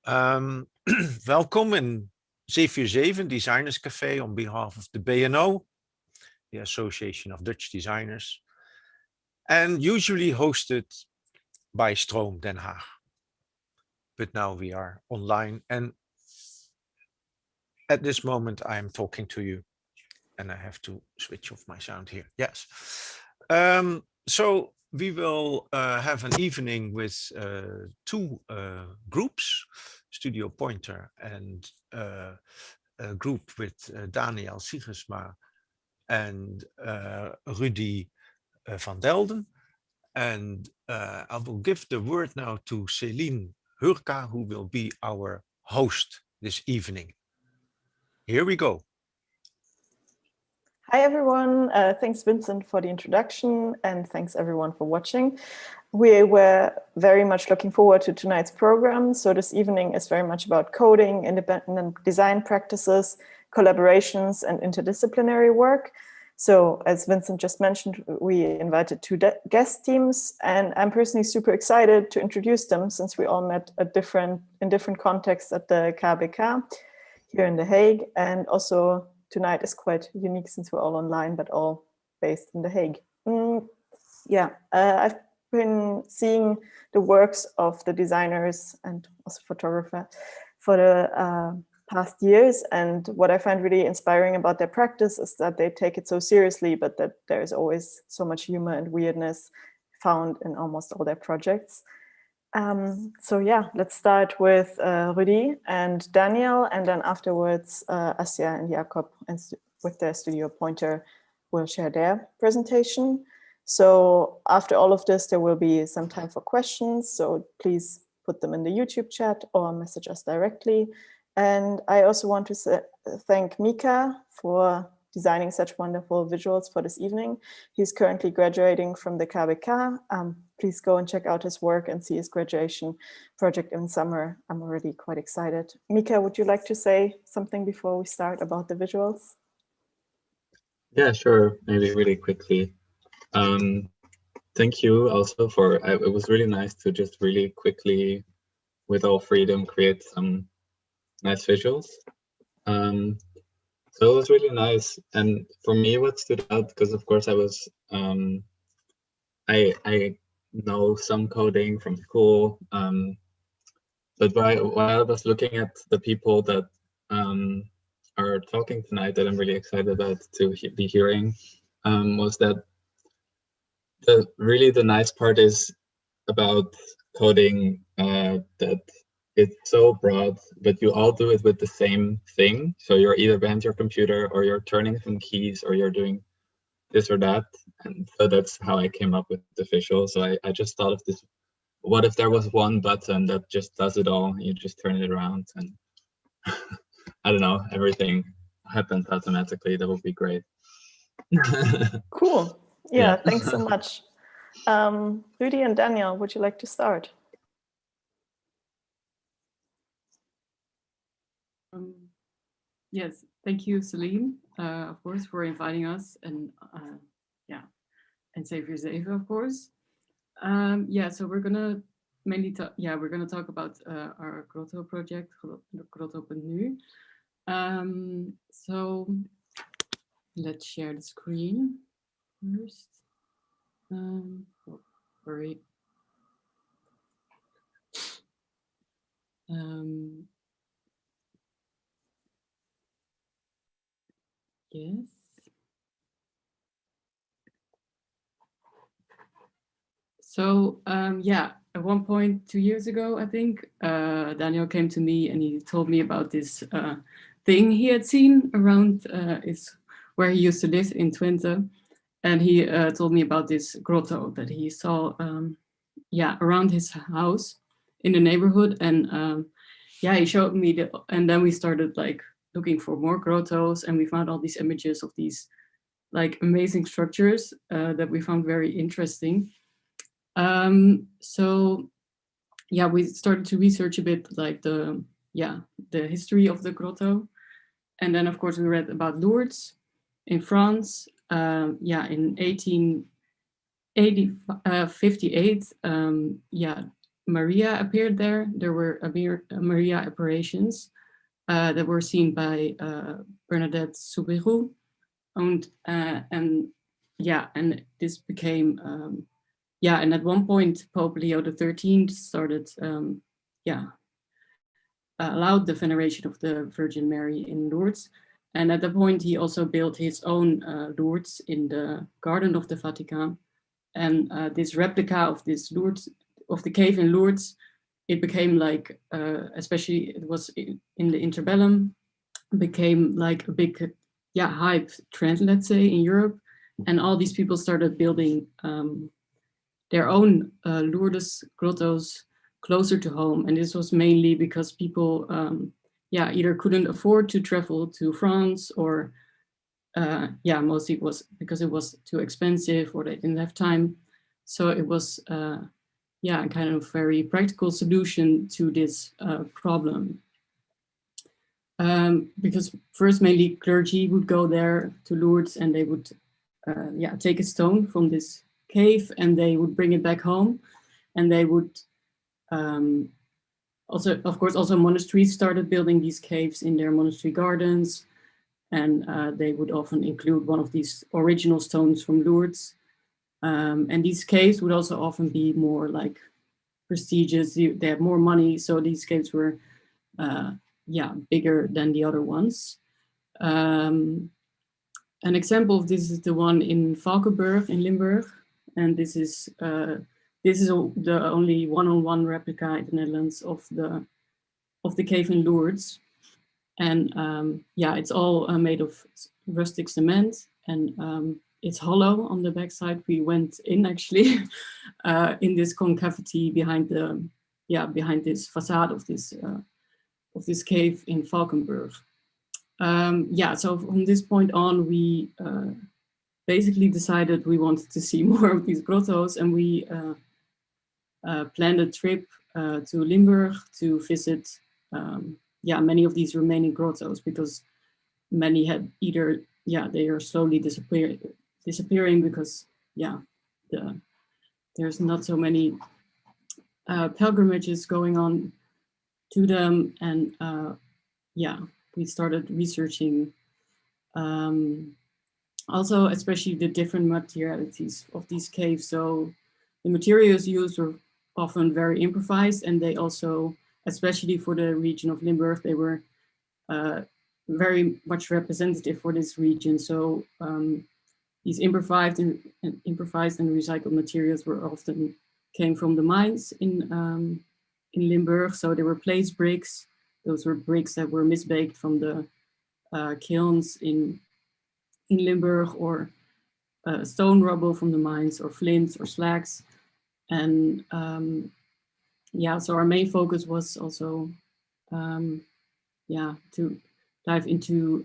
Welcome in Zefir7 Designers Café on behalf of the BNO, the Association of Dutch Designers, and usually hosted by Stroom Den Haag. But now we are online, and at this moment I am talking to you, and I have to switch off my sound here. Yes. So we will have an evening with two groups, Studio Pointer and a group with Daniel Sigersma and Rudy van Delden. And I will give the word now to Céline Hurka, who will be our host this evening. Here we go. Hi, everyone. Thanks, Vincent, for the introduction, and thanks, everyone, for watching. We were very much looking forward to tonight's program. So this evening is very much about coding, independent design practices, collaborations, and interdisciplinary work. So as Vincent just mentioned, we invited two guest teams, and I'm personally super excited to introduce them since we all met in different contexts at the KBK here in The Hague, and also tonight is quite unique since we're all online, but all based in The Hague. I've been seeing the works of the designers and also photographer for the past years. And what I find really inspiring about their practice is that they take it so seriously, but that there's always so much humor and weirdness found in almost all their projects. So yeah, let's start with Rudy and Daniel, and then afterwards Asya and Jakob, and with their Studio Pointer, will share their presentation. So after all of this, there will be some time for questions, so please put them in the YouTube chat or message us directly. And I also want to thank Mika for designing such wonderful visuals for this evening. He's currently graduating from the KBK. Please go and check out his work and see his graduation project in summer. I'm already quite excited. Mika, would you like to say something before we start about the visuals? Yeah, sure. Maybe really quickly. Thank you also for, it was really nice to just really quickly, with all freedom, create some nice visuals. So it was really nice. And for me, what stood out, because of course I was, I know some coding from school, but while I was looking at the people that are talking tonight that I'm really excited about to be hearing, was that really the nice part is about coding, that it's so broad, but you all do it with the same thing. So you're either behind your computer, or you're turning some keys, or you're doing this or that. And so that's how I came up with the visual. So I just thought of this, what if there was one button that just does it all? You just turn it around and I don't know, everything happens automatically. That would be great. Cool. Yeah, thanks so much. Rudy and Daniel, would you like to start? Yes, thank you, Celine, of course, for inviting us, and and Zefir7, of course. So we're gonna mainly talk about our Grotto project, Grotto Nu. So let's share the screen first. Sorry. Yes. So at one point 2 years ago, I think, Daniel came to me and he told me about this thing he had seen around where he used to live in Twente. And he told me about this grotto that he saw around his house in the neighborhood. And he showed me and then we started like looking for more grottos, and we found all these images of these like amazing structures that we found very interesting. We started to research a bit like the history of the grotto. And then of course we read about Lourdes in France, in 1858, Maria appeared there. There were Maria apparitions that were seen by Bernadette Soubirous, and this became and at one point Pope Leo XIII started allowed the veneration of the Virgin Mary in Lourdes, and at that point he also built his own Lourdes in the garden of the Vatican, and this replica of this Lourdes, of the cave in Lourdes, it became like, especially it was in the interbellum, became like a big hype trend, let's say, in Europe, and all these people started building their own Lourdes grottos closer to home, and this was mainly because people either couldn't afford to travel to France, or mostly it was because it was too expensive, or they didn't have time. So it was a kind of very practical solution to this problem. Because first mainly clergy would go there to Lourdes, and they would take a stone from this cave and they would bring it back home, and they would also, of course, also monasteries started building these caves in their monastery gardens, and they would often include one of these original stones from Lourdes. And these caves would also often be more like prestigious. They had more money, so these caves were bigger than the other ones. An example of this is the one in Valkenburg in Limburg, and this is the only one-on-one replica in the Netherlands of the cave in Lourdes. And it's all made of rustic cement, and it's hollow on the backside. We went in actually in this concavity behind this facade of this cave in Valkenburg. So from this point on, we basically decided we wanted to see more of these grottos, and we planned a trip to Limburg to visit many of these remaining grottos, because many had either they are slowly disappearing because there's not so many pilgrimages going on to them, and we started researching also especially the different materialities of these caves. So the materials used were often very improvised, and they also, especially for the region of Limburg, they were very much representative for this region. So these improvised and recycled materials were often came from the mines in Limburg. So there were place bricks. Those were bricks that were misbaked from the kilns in Limburg, or stone rubble from the mines, or flints or slags. And so our main focus was also to dive into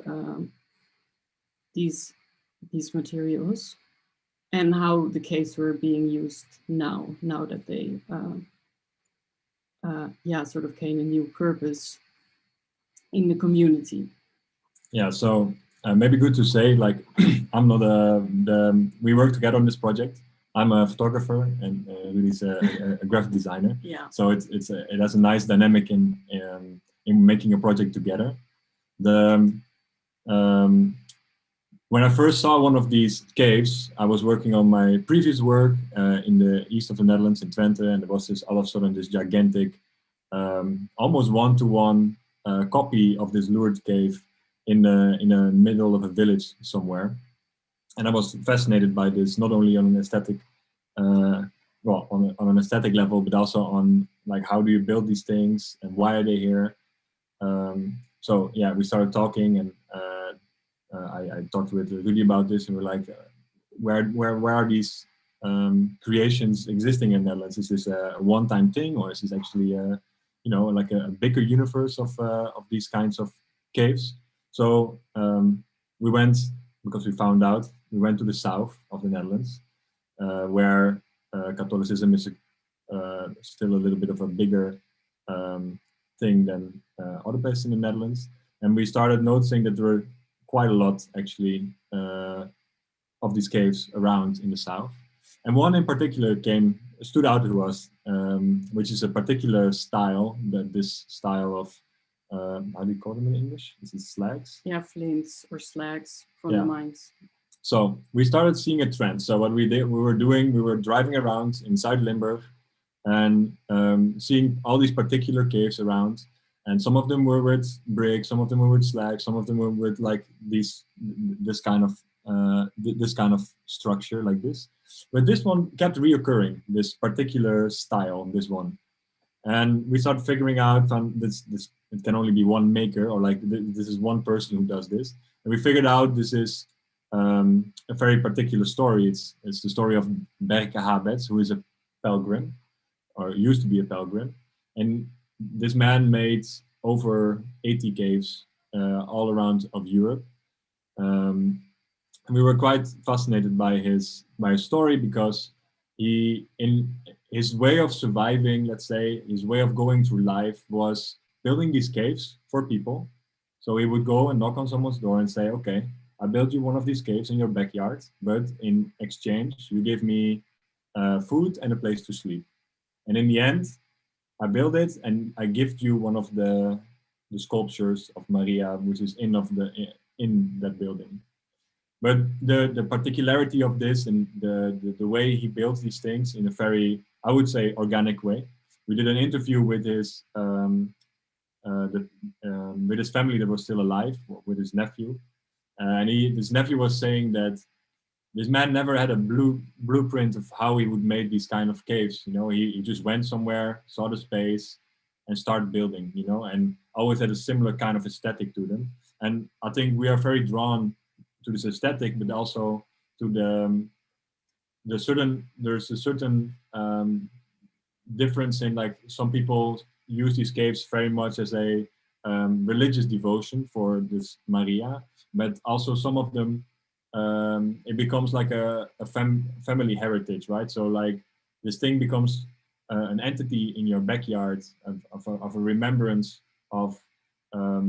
these materials and how the caves were being used now that they sort of gain a new purpose in the community. Yeah, so maybe good to say, like, I'm not we work together on this project. I'm a photographer, and Rudy's a graphic designer. Yeah. So it has a nice dynamic in making a project together. When I first saw one of these caves, I was working on my previous work in the east of the Netherlands, in Twente, and there was all of a sudden this gigantic, almost one-to-one copy of this Lourdes cave in the middle of a village somewhere. And I was fascinated by this, not only on an aesthetic, on an aesthetic level, but also on, like, how do you build these things and why are they here? So yeah, we started talking, and I talked with Rudy about this, and we're like, where are these creations existing in the Netherlands? Is this a one-time thing, or is this actually like a bigger universe of these kinds of caves? So we went, because we found out, we went to the south of the Netherlands, where Catholicism is still a little bit of a bigger thing than other places in the Netherlands. And we started noticing that there were quite a lot, actually, of these caves around in the south. And one in particular came stood out to us, which is a particular style, this style of, how do you call them in English? Is it slags? Yeah, flints or slags from Yeah. the mines. So we started seeing a trend. So what we did, we were driving around inside Limburg and seeing all these particular caves around. And some of them were with brick, some of them were with slag, some of them were with like this kind of structure like this. But this one kept reoccurring, this particular style, this one. And we started figuring out this it can only be one maker, or like this is one person who does this. And we figured out this is a very particular story. It's the story of Berke Habets, who is a pilgrim, or used to be a pilgrim. And this man made over 80 caves all around of Europe. And we were quite fascinated by his story, because he, in his way of surviving, let's say, his way of going through life was building these caves for people. So he would go and knock on someone's door and say, okay, I built you one of these caves in your backyard, but in exchange, you give me food and a place to sleep. And in the end, I build it and I gift you one of the sculptures of Maria, which is in that building. But the particularity of this and the way he builds these things in a very, I would say, organic way. We did an interview with his family that was still alive, with his nephew, and his nephew was saying that this man never had a blueprint of how he would make these kind of caves. You know, he just went somewhere, saw the space, and started building. You know, and always had a similar kind of aesthetic to them. And I think we are very drawn to this aesthetic, but also to there's a certain difference in, like, some people use these caves very much as a religious devotion for this Maria, but also some of them it becomes like a family heritage, right? So like this thing becomes an entity in your backyard of a remembrance of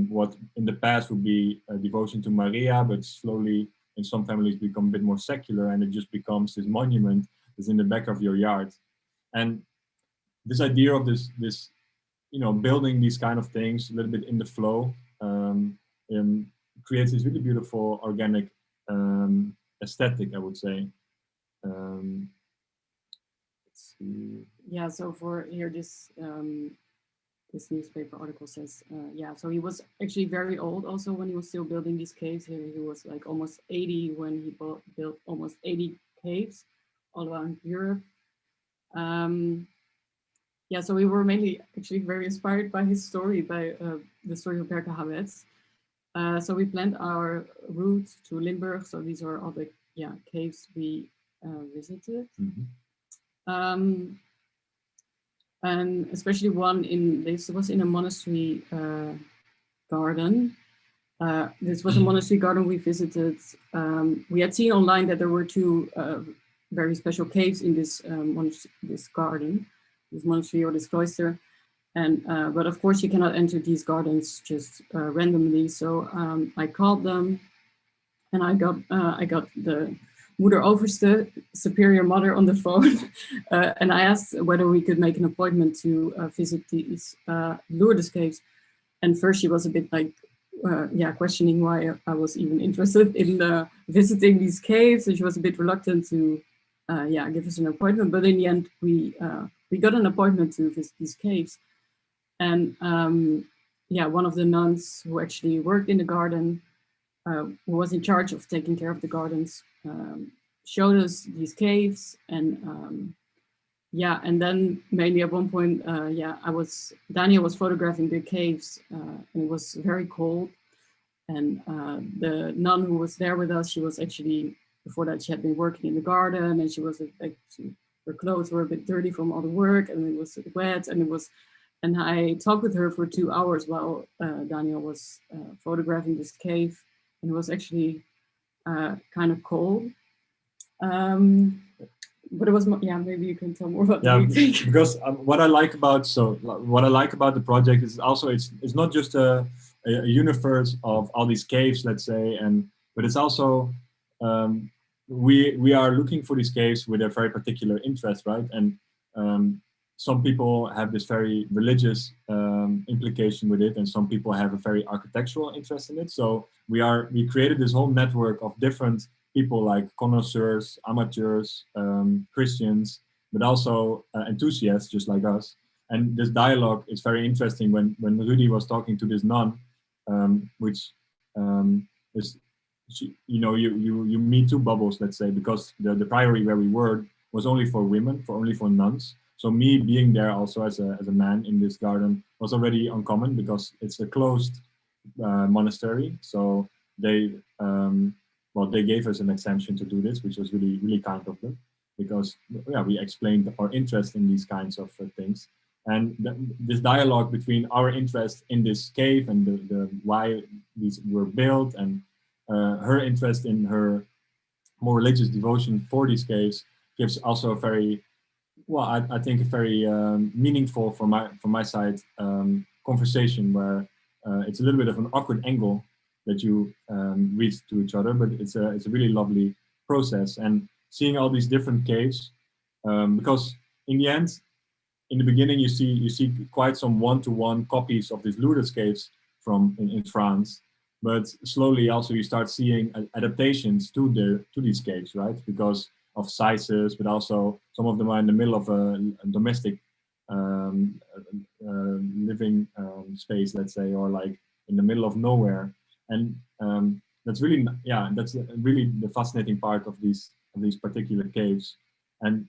what in the past would be a devotion to Maria, but slowly in some families become a bit more secular, and it just becomes this monument that's in the back of your yard. And this idea of this you know, building these kind of things a little bit in the flow creates this really beautiful organic aesthetic, I would say. Let's see. Yeah, so for here, this newspaper article says, yeah, so he was actually very old also when he was still building these caves. He was like almost 80 when he built almost 80 caves all around Europe. Yeah, so we were mainly actually very inspired by his story, by the story of Berke Habets. So we planned our route to Limburg. So these are all the caves we visited. Mm-hmm. And especially one this was in a monastery garden. This was a monastery garden we visited. We had seen online that there were two very special caves in this garden, this monastery or this cloister. And but of course you cannot enter these gardens just randomly. So I called them, and I got the Moeder Overste, superior mother, on the phone, and I asked whether we could make an appointment to visit these Lourdes caves. And first she was a bit like, questioning why I was even interested in visiting these caves, and she was a bit reluctant to, give us an appointment. But in the end, we got an appointment to visit these caves. And one of the nuns who actually worked in the garden, who was in charge of taking care of the gardens, showed us these caves. And and then mainly at one point, Daniel was photographing the caves, and it was very cold. And the nun who was there with us, she was actually, before that, she had been working in the garden, and she was like, her clothes were a bit dirty from all the work, and it was wet, and I talked with her for 2 hours while Daniel was photographing this cave, and it was actually kind of cold. But it was, maybe you can tell more about that. Yeah, because what I like about the project is also it's not just a universe of all these caves, let's say, but it's also we are looking for these caves with a very particular interest, right? And some people have this very religious implication with it, and some people have a very architectural interest in it. So we created this whole network of different people, like connoisseurs, amateurs, Christians, but also enthusiasts just like us. And this dialogue is very interesting. When Rudy was talking to this nun, which is, you meet two bubbles, let's say, because the priory where we were was only for women, only for nuns. So me being there also as a man in this garden was already uncommon, because it's a closed monastery. So they they gave us an exemption to do this, which was really, really kind of them, because we explained our interest in these kinds of things. And this dialogue between our interest in this cave and the why these were built, and her interest in her more religious devotion for these caves, gives also a very, I think a very meaningful from my side conversation, where it's a little bit of an awkward angle that you read to each other, but it's a really lovely process. And seeing all these different caves, because in the end, in the beginning, you see quite some one-to-one copies of these Lourdes caves from in France, but slowly also you start seeing adaptations to these caves, right? Because of sizes, but also some of them are in the middle of a domestic living space, let's say, or like in the middle of nowhere. And that's really, that's really the fascinating part of these particular caves. And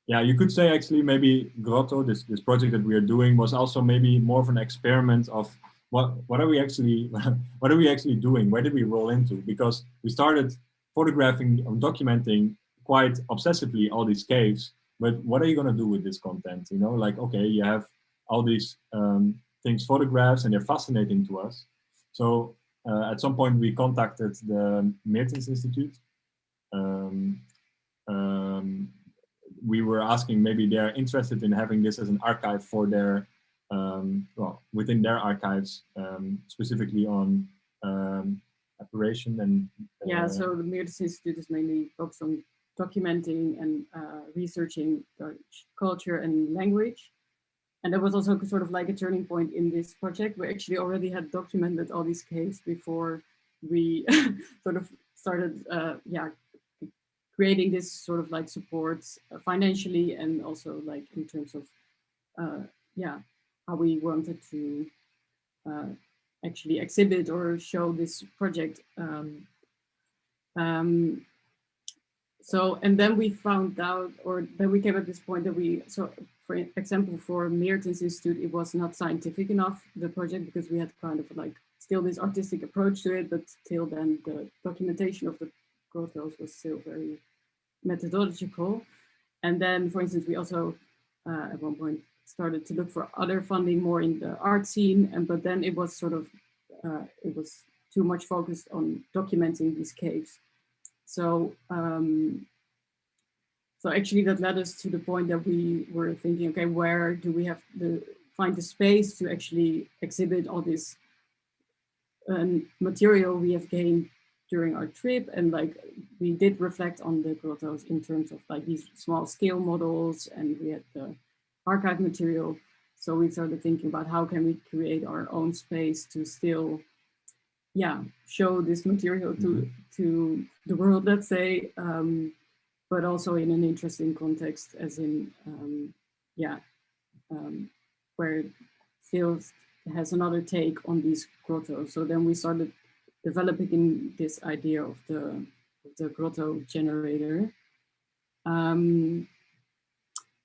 you could say actually maybe Grotto, this project that we are doing, was also maybe more of an experiment of what are we actually doing? Where did we roll into? Because we started photographing and documenting quite obsessively all these caves, but what are you going to do with this content? Like, okay, you have all these things, photographs, and they're fascinating to us. So at some point we contacted the Meertens Institute. We were asking, maybe they're interested in having this as an archive for their, within their archives, specifically on apparition and... so the Meertens Institute is mainly focused on documenting and researching Dutch culture and language. And that was also sort of like a turning point in this project. We actually already had documented all these caves before we sort of started, creating this sort of like supports financially, and also like in terms of, how we wanted to actually exhibit or show this project. So, and then we found out, or then we came at this point that so for example, for Meertens Institute, it was not scientific enough, the project, because we had kind of like still this artistic approach to it, but still then the documentation of the grottos was still very methodological. And then, for instance, we also at one point started to look for other funding more in the art scene, but then it was sort of, it was too much focused on documenting these caves. So, so actually that led us to the point that we were thinking, okay, where do we have find the space to actually exhibit all this material we have gained during our trip? And like, we did reflect on the grottos in terms of like these small scale models, and we had the archive material. So we started thinking about how can we create our own space to still, show this material to the world, let's say, but also in an interesting context, as in, where it feels has another take on these grottos. So then we started developing this idea of the Grotto Generator. And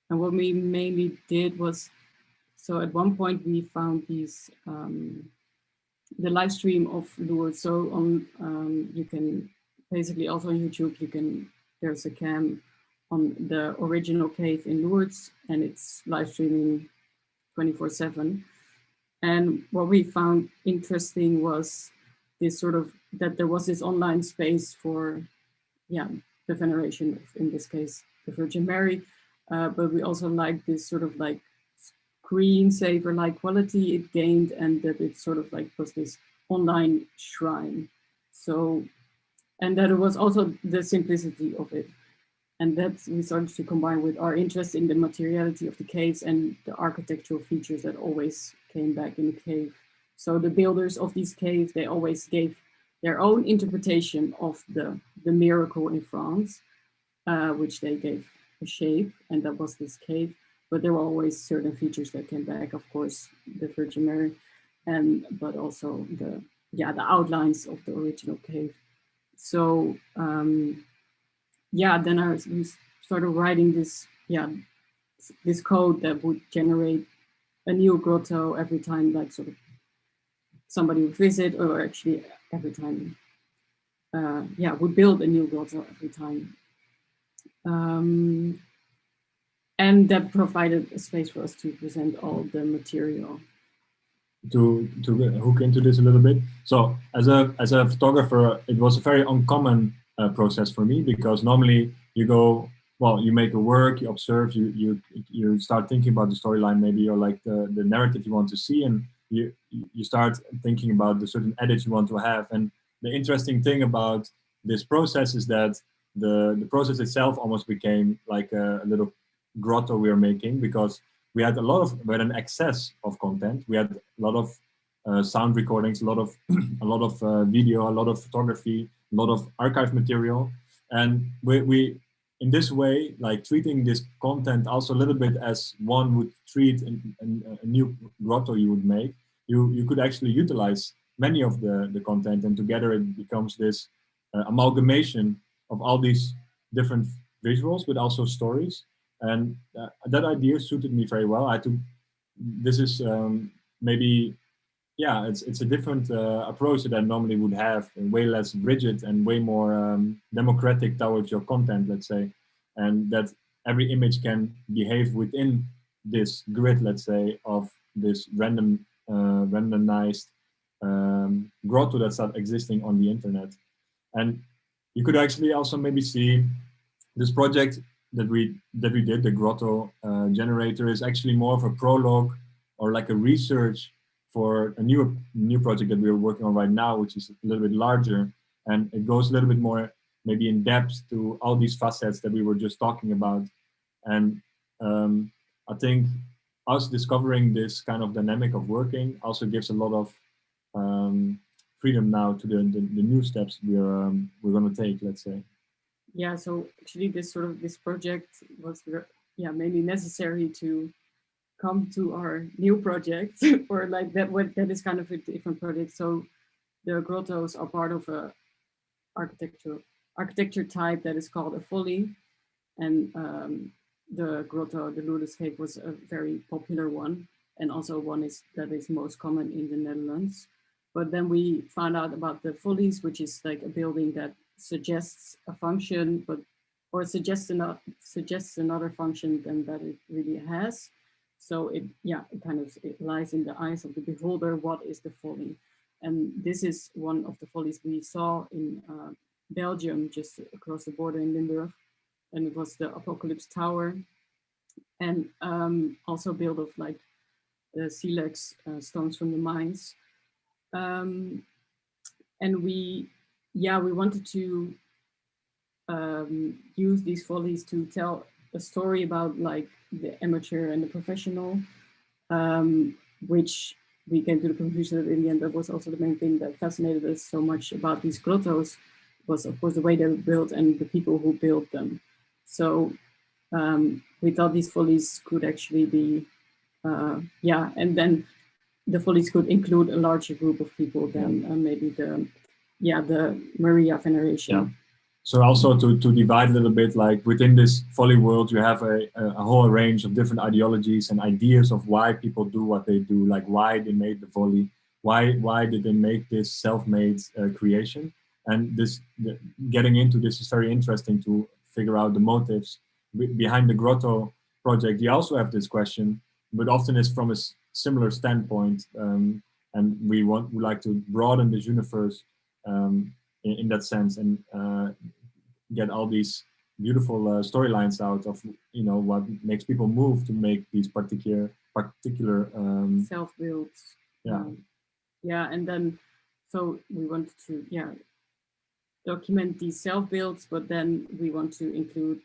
what we mainly did was, so at one point we found these, the live stream of Lourdes. So on, you can basically also on YouTube, there's a cam on the original cave in Lourdes, and it's live streaming 24/7. And what we found interesting was this sort of, that there was this online space for, the veneration of, in this case, the Virgin Mary. But we also like this sort of like screensaver-like quality it gained, and that it sort of like was this online shrine. So, and that it was also the simplicity of it. And that we started to combine with our interest in the materiality of the caves and the architectural features that always came back in the cave. So the builders of these caves, they always gave their own interpretation of the miracle in France, which they gave a shape, and that was this cave. But there were always certain features that came back, of course, the Virgin Mary, but also the outlines of the original cave. So then we started writing this code that would generate a new grotto every time, like sort of somebody would visit, or actually every time, would build a new grotto every time. And that provided a space for us to present all the material. To hook into this a little bit. So as a photographer, it was a very uncommon process for me, because normally you go, well, you make a work, you observe, you start thinking about the storyline maybe, or like the narrative you want to see, and you start thinking about the certain edits you want to have. And the interesting thing about this process is that the process itself almost became like a little grotto we are making, because we had an excess of content. We had a lot of sound recordings, a lot of video, a lot of photography, a lot of archive material, and we in this way, like treating this content also a little bit as one would treat a new grotto you would make. You could actually utilize many of the content, and together it becomes this amalgamation of all these different visuals, but also stories. And that idea suited me very well. This is maybe, yeah, it's a different approach that I normally would have, and way less rigid and way more democratic towards your content, let's say, and that every image can behave within this grid, let's say, of this randomized grotto that's not existing on the internet. And you could actually also maybe see this project that we did, the Grotto Generator, is actually more of a prologue, or like a research for a new project that we're working on right now, which is a little bit larger, and it goes a little bit more maybe in depth to all these facets that we were just talking about. And I think us discovering this kind of dynamic of working also gives a lot of freedom now to the new steps we're going to take, let's say. Yeah, so actually this project was mainly necessary to come to our new project, or like that is kind of a different project. So the grottos are part of a architecture type that is called a folly, and the grotto, the Lourdes cave, was a very popular one, and also one that is most common in the Netherlands. But then we found out about the follies, which is like a building that suggests a function, or suggests another function than that it really has. So it lies in the eyes of the beholder. What is the folly? And this is one of the follies we saw in Belgium, just across the border in Limburg, and it was the Apocalypse Tower, and also built of like the silex stones from the mines. And we wanted to use these follies to tell a story about like the amateur and the professional, which we came to the conclusion that in the end that was also the main thing that fascinated us so much about these grottos, was of course the way they were built and the people who built them. So we thought these follies could actually be, and then the follies could include a larger group of people than maybe the Maria veneration. Yeah. So also to divide a little bit, like within this folly world, you have a whole range of different ideologies and ideas of why people do what they do, like why they made the folly, why did they make this self-made creation. And getting into this is very interesting to figure out the motives behind the Grotto project. You also have this question, but often it's from a similar standpoint, and we like to broaden this universe in that sense, and get all these beautiful storylines out of what makes people move to make these particular self-builds. And then so we wanted to document these self-builds, but then we want to include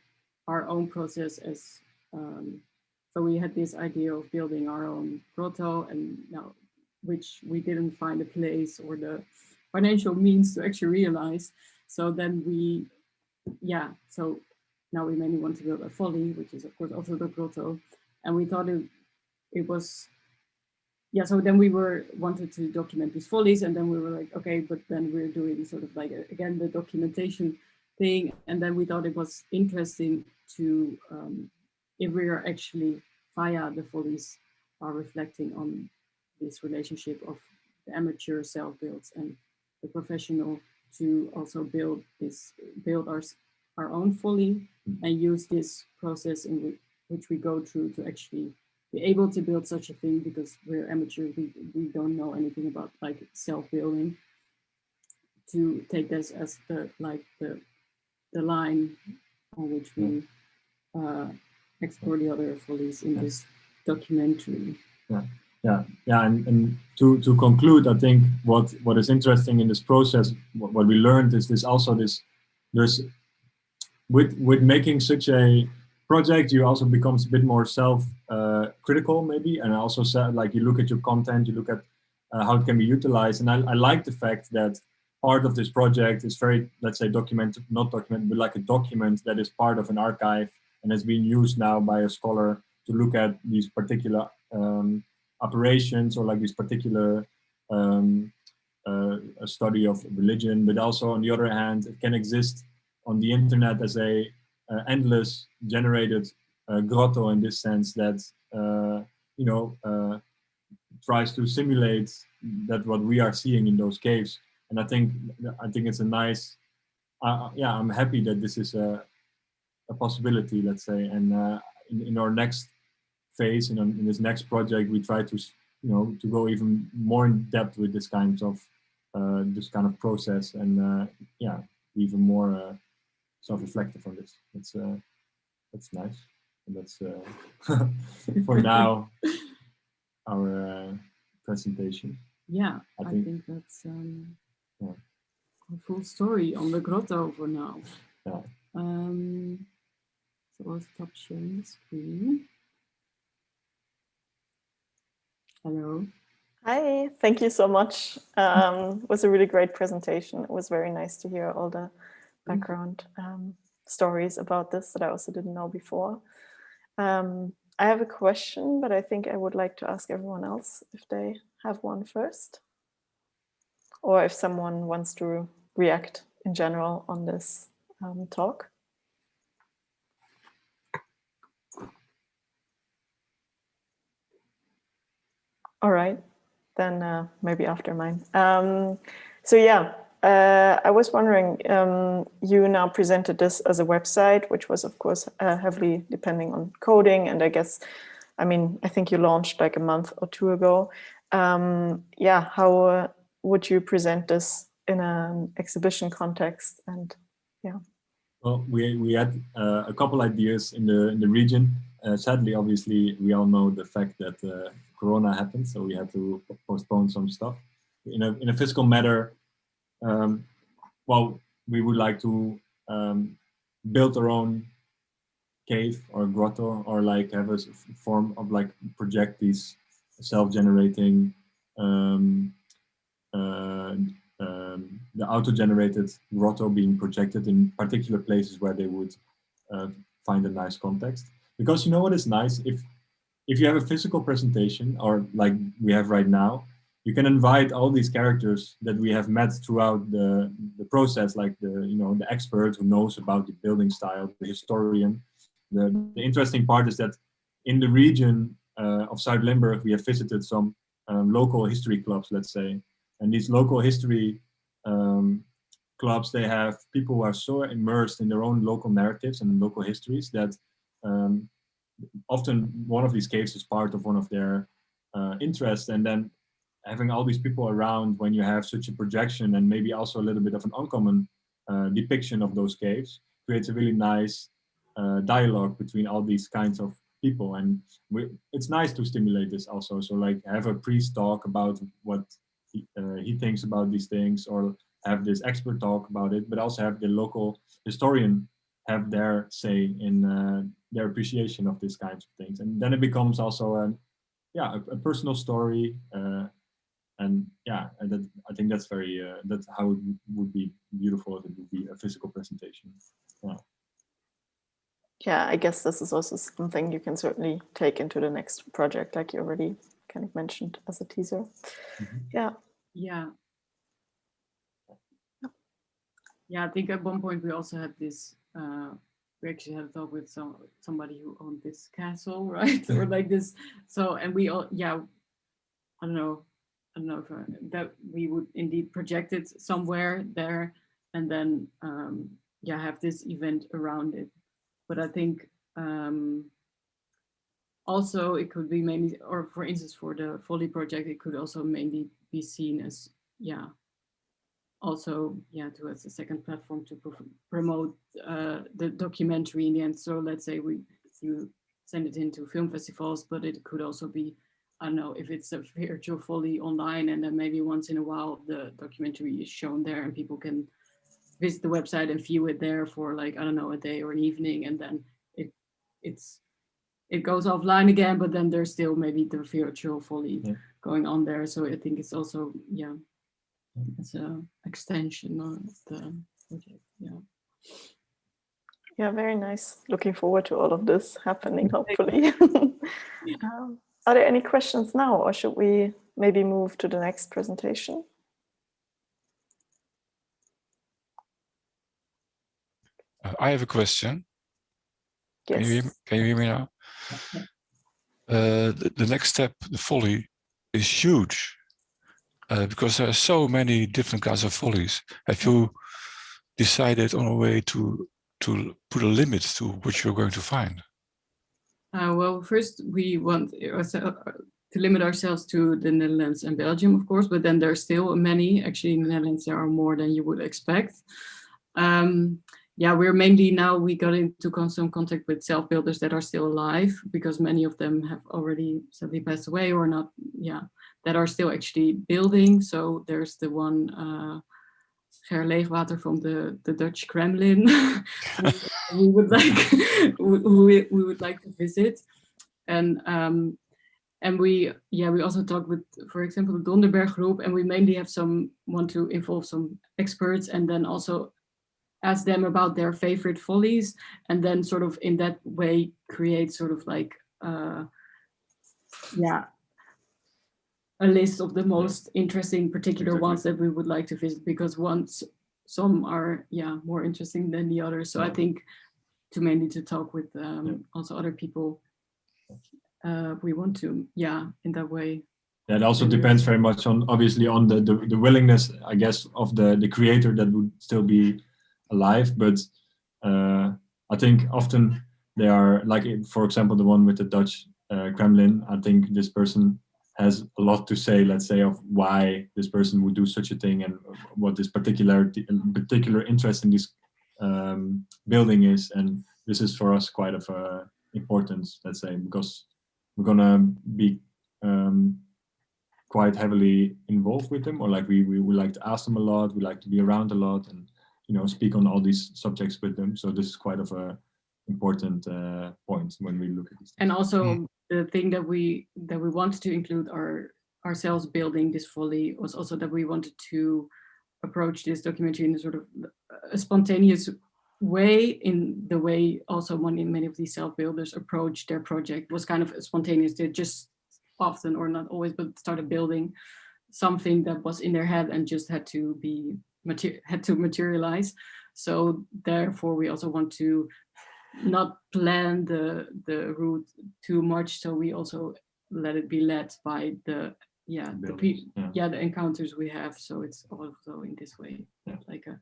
our own process as, so we had this idea of building our own grotto, and now, which we didn't find a place or the financial means to actually realize. So then we, yeah, so now we mainly want to build a folly, which is of course also the grotto. And we thought it was, yeah, so then we wanted to document these follies, and then we were like, okay, but then we're doing sort of like, again, the documentation thing. And then we thought it was interesting to, if we are actually via the follies are reflecting on this relationship of the amateur self-builds and the professional, to also build our own folly and use this process in which we go through to actually be able to build such a thing, because we're amateur, we don't know anything about like self-building, to take this as the line on which we explore the other follies in this documentary. And to conclude, I think what is interesting in this process, what we learned is there's with making such a project, you also becomes a bit more critical maybe, and also like you look at your content, you look at how it can be utilized. And I like the fact that part of this project is very, let's say, not documented, but like a document that is part of an archive and has been used now by a scholar to look at these particular operations, or like this particular a study of religion. But also on the other hand, it can exist on the internet as a endless generated grotto, in this sense that tries to simulate that what we are seeing in those caves. And I think it's a nice, I'm happy that this is a possibility, let's say. And in our next phase, in this next project, we try to to go even more in depth with this kind of process, and even more self-reflective on this. That's nice, and that's for now our presentation. Yeah, I think that's a full story on the grotto for now. Yeah. So I'll stop sharing the screen. Hello. Hi, thank you so much. It was a really great presentation. It was very nice to hear all the background stories about this that I also didn't know before. I have a question, but I think I would like to ask everyone else if they have one first, or if someone wants to react in general on this talk. All right, then maybe after mine. So yeah, I was wondering, you now presented this as a website, which was of course heavily depending on coding, and I think you launched like a month or two ago. How would you present this in an exhibition context? And yeah. Well, we had a couple ideas in the region. Sadly, obviously, we all know the fact that Corona happened, so we had to postpone some stuff. In a physical matter, we would like to build our own cave or grotto, or like have a form of like project these self-generating the auto-generated grotto being projected in particular places where they would find a nice context. Because you know what is nice, if you have a physical presentation, or like we have right now, you can invite all these characters that we have met throughout the process, like the expert who knows about the building style, the historian. The interesting part is that in the region of Zuid-Limburg, we have visited some local history clubs, let's say. And these local history clubs, they have people who are so immersed in their own local narratives and local histories that often one of these caves is part of one of their interests. And then having all these people around when you have such a projection, and maybe also a little bit of an uncommon depiction of those caves, creates a really nice dialogue between all these kinds of people. And it's nice to stimulate this also. So like have a priest talk about what he thinks about these things, or have this expert talk about it, but also have the local historian have their say in their appreciation of these kinds of things, and then it becomes also a personal story, and that, I think that's very that's how it would be beautiful if it would be a physical presentation. Yeah, I guess this is also something you can certainly take into the next project, like you already kind of mentioned as a teaser. Yeah. I think at one point we also had this. We actually had a talk with somebody who owned this castle, right? Or like this. So, and we all, I don't know if that we would indeed project it somewhere there, and then have this event around it. But I think also it could be mainly, or for instance, for the Folly project, it could also mainly be seen as also to as a second platform to promote the documentary in the end. So let's say you send it into film festivals, but it could also be, I don't know, if it's a virtual Folly online, and then maybe once in a while the documentary is shown there and people can visit the website and view it there for, like, I don't know, a day or an evening, and then it goes offline again, but then there's still maybe the virtual Folly going on there. So I think it's also it's an extension of the project. Yeah, very nice. Looking forward to all of this happening, hopefully. Are there any questions now, or should we maybe move to the next presentation? I have a question. Yes. Can you hear me now? The next step, the Folly, is huge because there are so many different kinds of Follies. Have you decided on a way to put a limit to what you're going to find? Well, first we want to limit ourselves to the Netherlands and Belgium, of course, but then there's still many. Actually, in the Netherlands, there are more than you would expect. We're mainly now, we got into constant contact with self-builders that are still alive, because many of them have already sadly passed away or not, that are still actually building. So there's the one, Ger Leegwater from the Dutch Kremlin, we would like to visit. And we also talked with, for example, the Donderberg group, and we mainly want to involve some experts, and then also ask them about their favorite Follies, and then sort of in that way create sort of like a list of the most interesting particular ones that we would like to visit, because some are more interesting than the others. So I think mainly to talk with also other people, we want to in that way. Yeah, it also depends very much on, obviously, on the willingness, I guess, of the creator that would still be alive. But I think often they are, like, for example, the one with the Dutch Kremlin. I think this person has a lot to say, let's say, of why this person would do such a thing, and what this particular interest in this building is. And this is for us quite of importance, let's say, because we're gonna be quite heavily involved with them, or like we like to ask them a lot, we like to be around a lot, and speak on all these subjects with them. So this is quite of a important point when we look at this. And also the thing that we wanted to include ourselves building this Folly was also that we wanted to approach this documentary in a sort of a spontaneous way, in the way also many of these self-builders approach their project was kind of spontaneous. They just often, or not always, but started building something that was in their head and just had to materialize. So therefore we also want to not plan the route too much, so we also let it be led by the encounters we have. So it's also in this way like a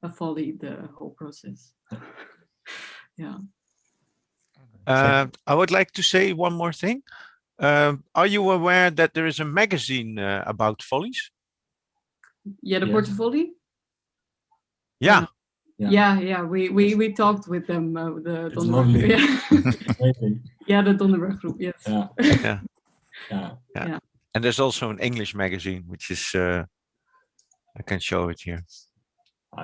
Folly, the whole process. I would like to say one more thing. Are you aware that there is a magazine about Follies? The Portfolio. Yeah. We talked with them. The it's lovely. The Donderberg group. Yes. Yeah. And there's also an English magazine, which is I can show it here.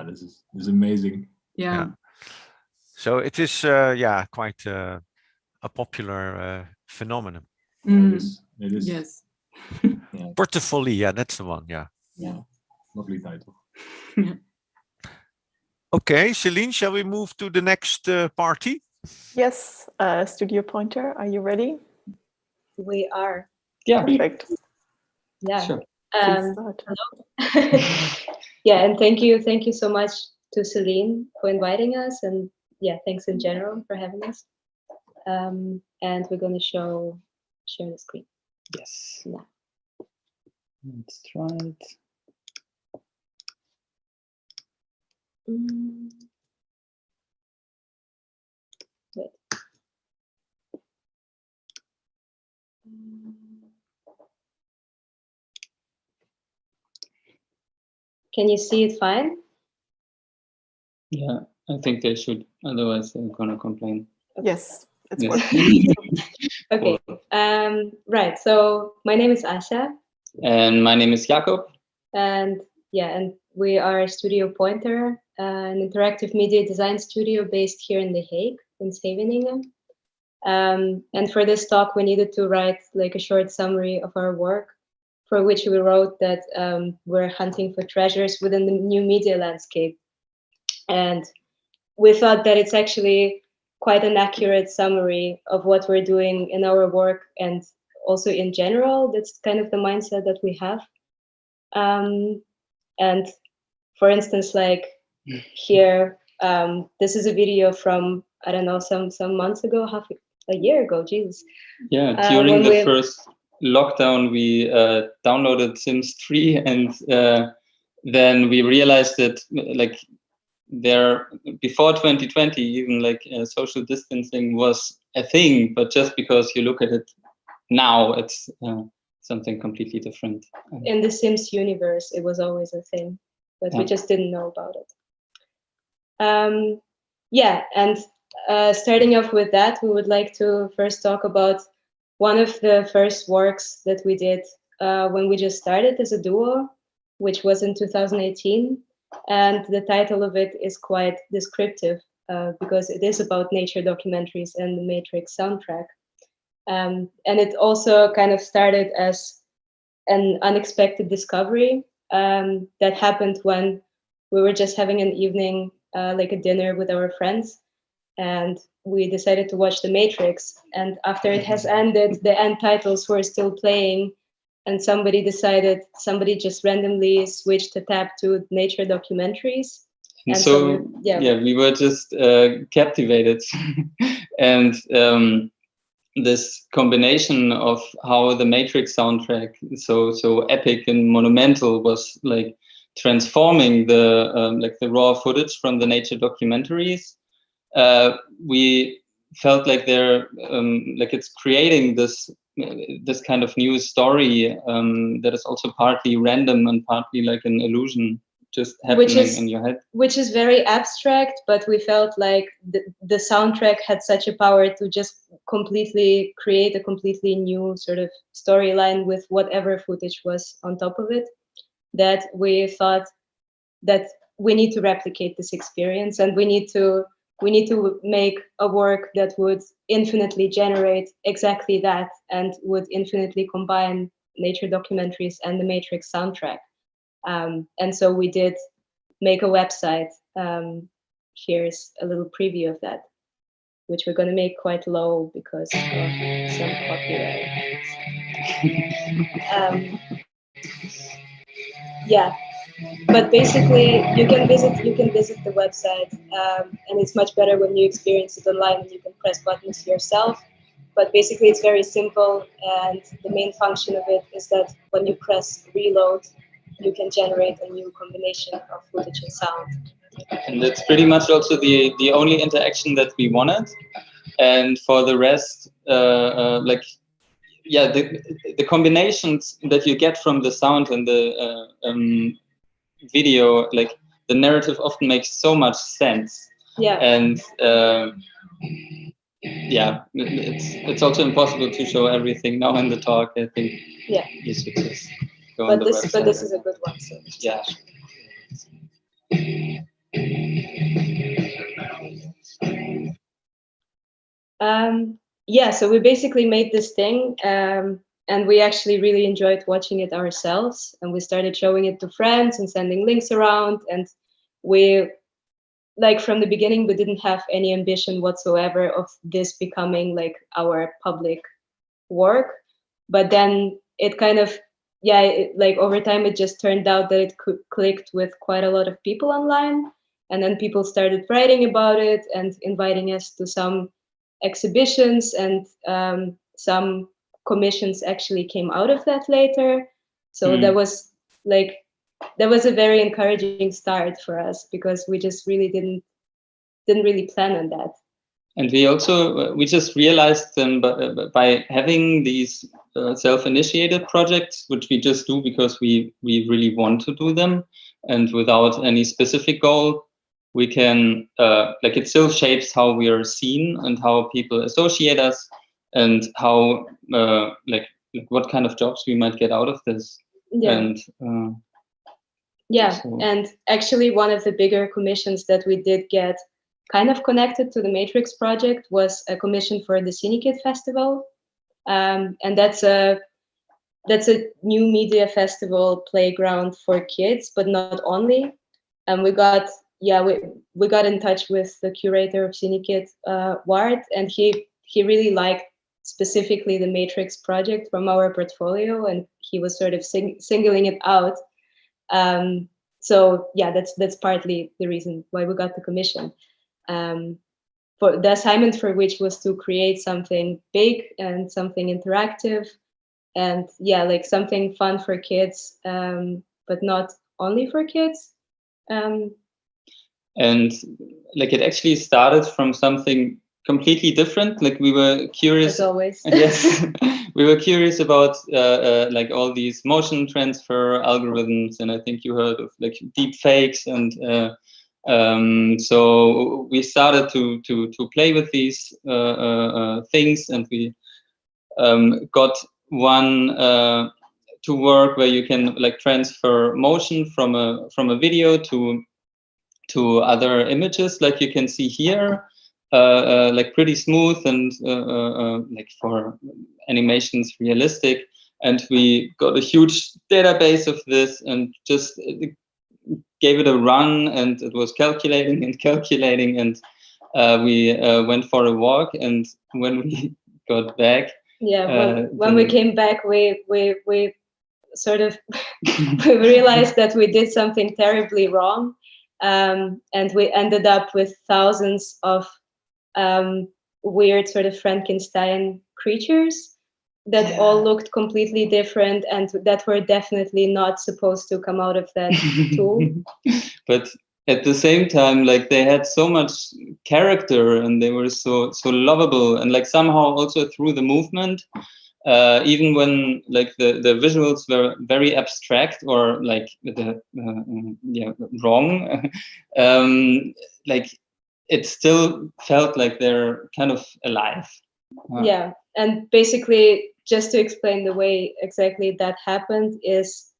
This is amazing. Yeah. So it is, yeah, quite a popular phenomenon. It is. It is. Yes. Portfolio, yeah, that's the one. Yeah. Yeah. Lovely title. Okay, Celine, shall we move to the next party? Yes, Studio Pointer, are you ready? We are. Yeah. Perfect. Yeah. Sure. Please start. Yeah, and thank you so much to Celine for inviting us, and yeah, thanks in general for having us. And we're going to share the screen. Yes. Yeah. Let's try it. Wait. Can you see it fine? Yeah, I think they should. Otherwise, they're gonna complain. Yes, it's Yes. working. Okay. Right. So my name is Asha. And my name is Jakob. And yeah, and we are Studio Pointer, an interactive media design studio based here in The Hague, in Scheveningen. And for this talk, we needed to write like a short summary of our work, for which we wrote that we're hunting for treasures within the new media landscape. And we thought that it's actually quite an accurate summary of what we're doing in our work, and also in general. That's kind of the mindset that we have. And for instance, like here, this is a video from, I don't know, some months ago, a year ago, Jesus. Yeah, during the first lockdown, we downloaded Sims 3, and then we realized that like before 2020, even like social distancing was a thing, but just because you look at it now, it's something completely different. In the Sims universe, it was always a thing, but we just didn't know about it. Yeah, and starting off with that, we would like to first talk about one of the first works that we did when we just started as a duo, which was in 2018. And the title of it is quite descriptive because it is about nature documentaries and the Matrix soundtrack. And it also kind of started as an unexpected discovery that happened when we were just having an evening, like a dinner with our friends, and we decided to watch The Matrix. And after it has ended, the end titles were still playing, and somebody just randomly switched the tab to nature documentaries. And so we were just captivated. And this combination of how the Matrix soundtrack, so epic and monumental, was like transforming the raw footage from the nature documentaries. We felt like it's creating this kind of new story that is also partly random and partly like an illusion just happening in your head. Which is very abstract, but we felt like the soundtrack had such a power to just completely create a completely new sort of storyline with whatever footage was on top of it, that we thought that we need to replicate this experience, and we need to make a work that would infinitely generate exactly that and would infinitely combine nature documentaries and the Matrix soundtrack. And so we did make a website. Here's a little preview of that, which we're going to make quite low because of some copyright. Yeah, but basically you can visit the website, and it's much better when you experience it online and you can press buttons yourself. But basically it's very simple, and the main function of it is that when you press reload, you can generate a new combination of footage and sound. And that's pretty much also the only interaction that we wanted. And for the rest, the combinations that you get from the sound and the video, like the narrative often makes so much sense. Yeah. And it's also impossible to show everything now in the talk. I think you should just go on the website. But this is a good one. So. Yeah. Yeah, so we basically made this thing, and we actually really enjoyed watching it ourselves, and we started showing it to friends and sending links around, and we, like, from the beginning, we didn't have any ambition whatsoever of this becoming like our public work, but then it kind of, yeah, like over time it just turned out that it clicked with quite a lot of people online, and then people started writing about it and inviting us to some exhibitions, and some commissions actually came out of that later. So that was a very encouraging start for us, because we just really didn't really plan on that. And we also we just realized then by having these self-initiated projects, which we just do because we really want to do them, and without any specific goal, we can like, it still shapes how we are seen and how people associate us, and how like what kind of jobs we might get out of this. Yeah. And yeah, so. And actually one of the bigger commissions that we did get, kind of connected to the Matrix project, was a commission for the Cinekid Festival, and that's a new media festival playground for kids, but not only. And we got in touch with the curator of Cinekid, Ward, and he really liked specifically the Matrix project from our portfolio, and he was sort of singling it out. So yeah, that's partly the reason why we got the commission. For the assignment for which was to create something big and something interactive, and yeah, like something fun for kids, but not only for kids. And like, it actually started from something completely different. Like, we were curious, as always. Yes. We were curious about like all these motion transfer algorithms, and I think you heard of like deep fakes, and so we started to play with these things, and we got one to work where you can like transfer motion from a video to other images, like you can see here, like pretty smooth, and like for animations realistic. And we got a huge database of this, and just gave it a run, and it was calculating and calculating, and we went for a walk. And when we got back, when we came back, we sort of we realized that we did something terribly wrong, and we ended up with thousands of weird sort of Frankenstein creatures that all looked completely different, and that were definitely not supposed to come out of that tool. But at the same time, like, they had so much character, and they were so lovable, and like somehow also through the movement, even when like the visuals were very abstract, or like wrong, like it still felt like they're kind of alive. Yeah, and basically, just to explain the way exactly that happened, is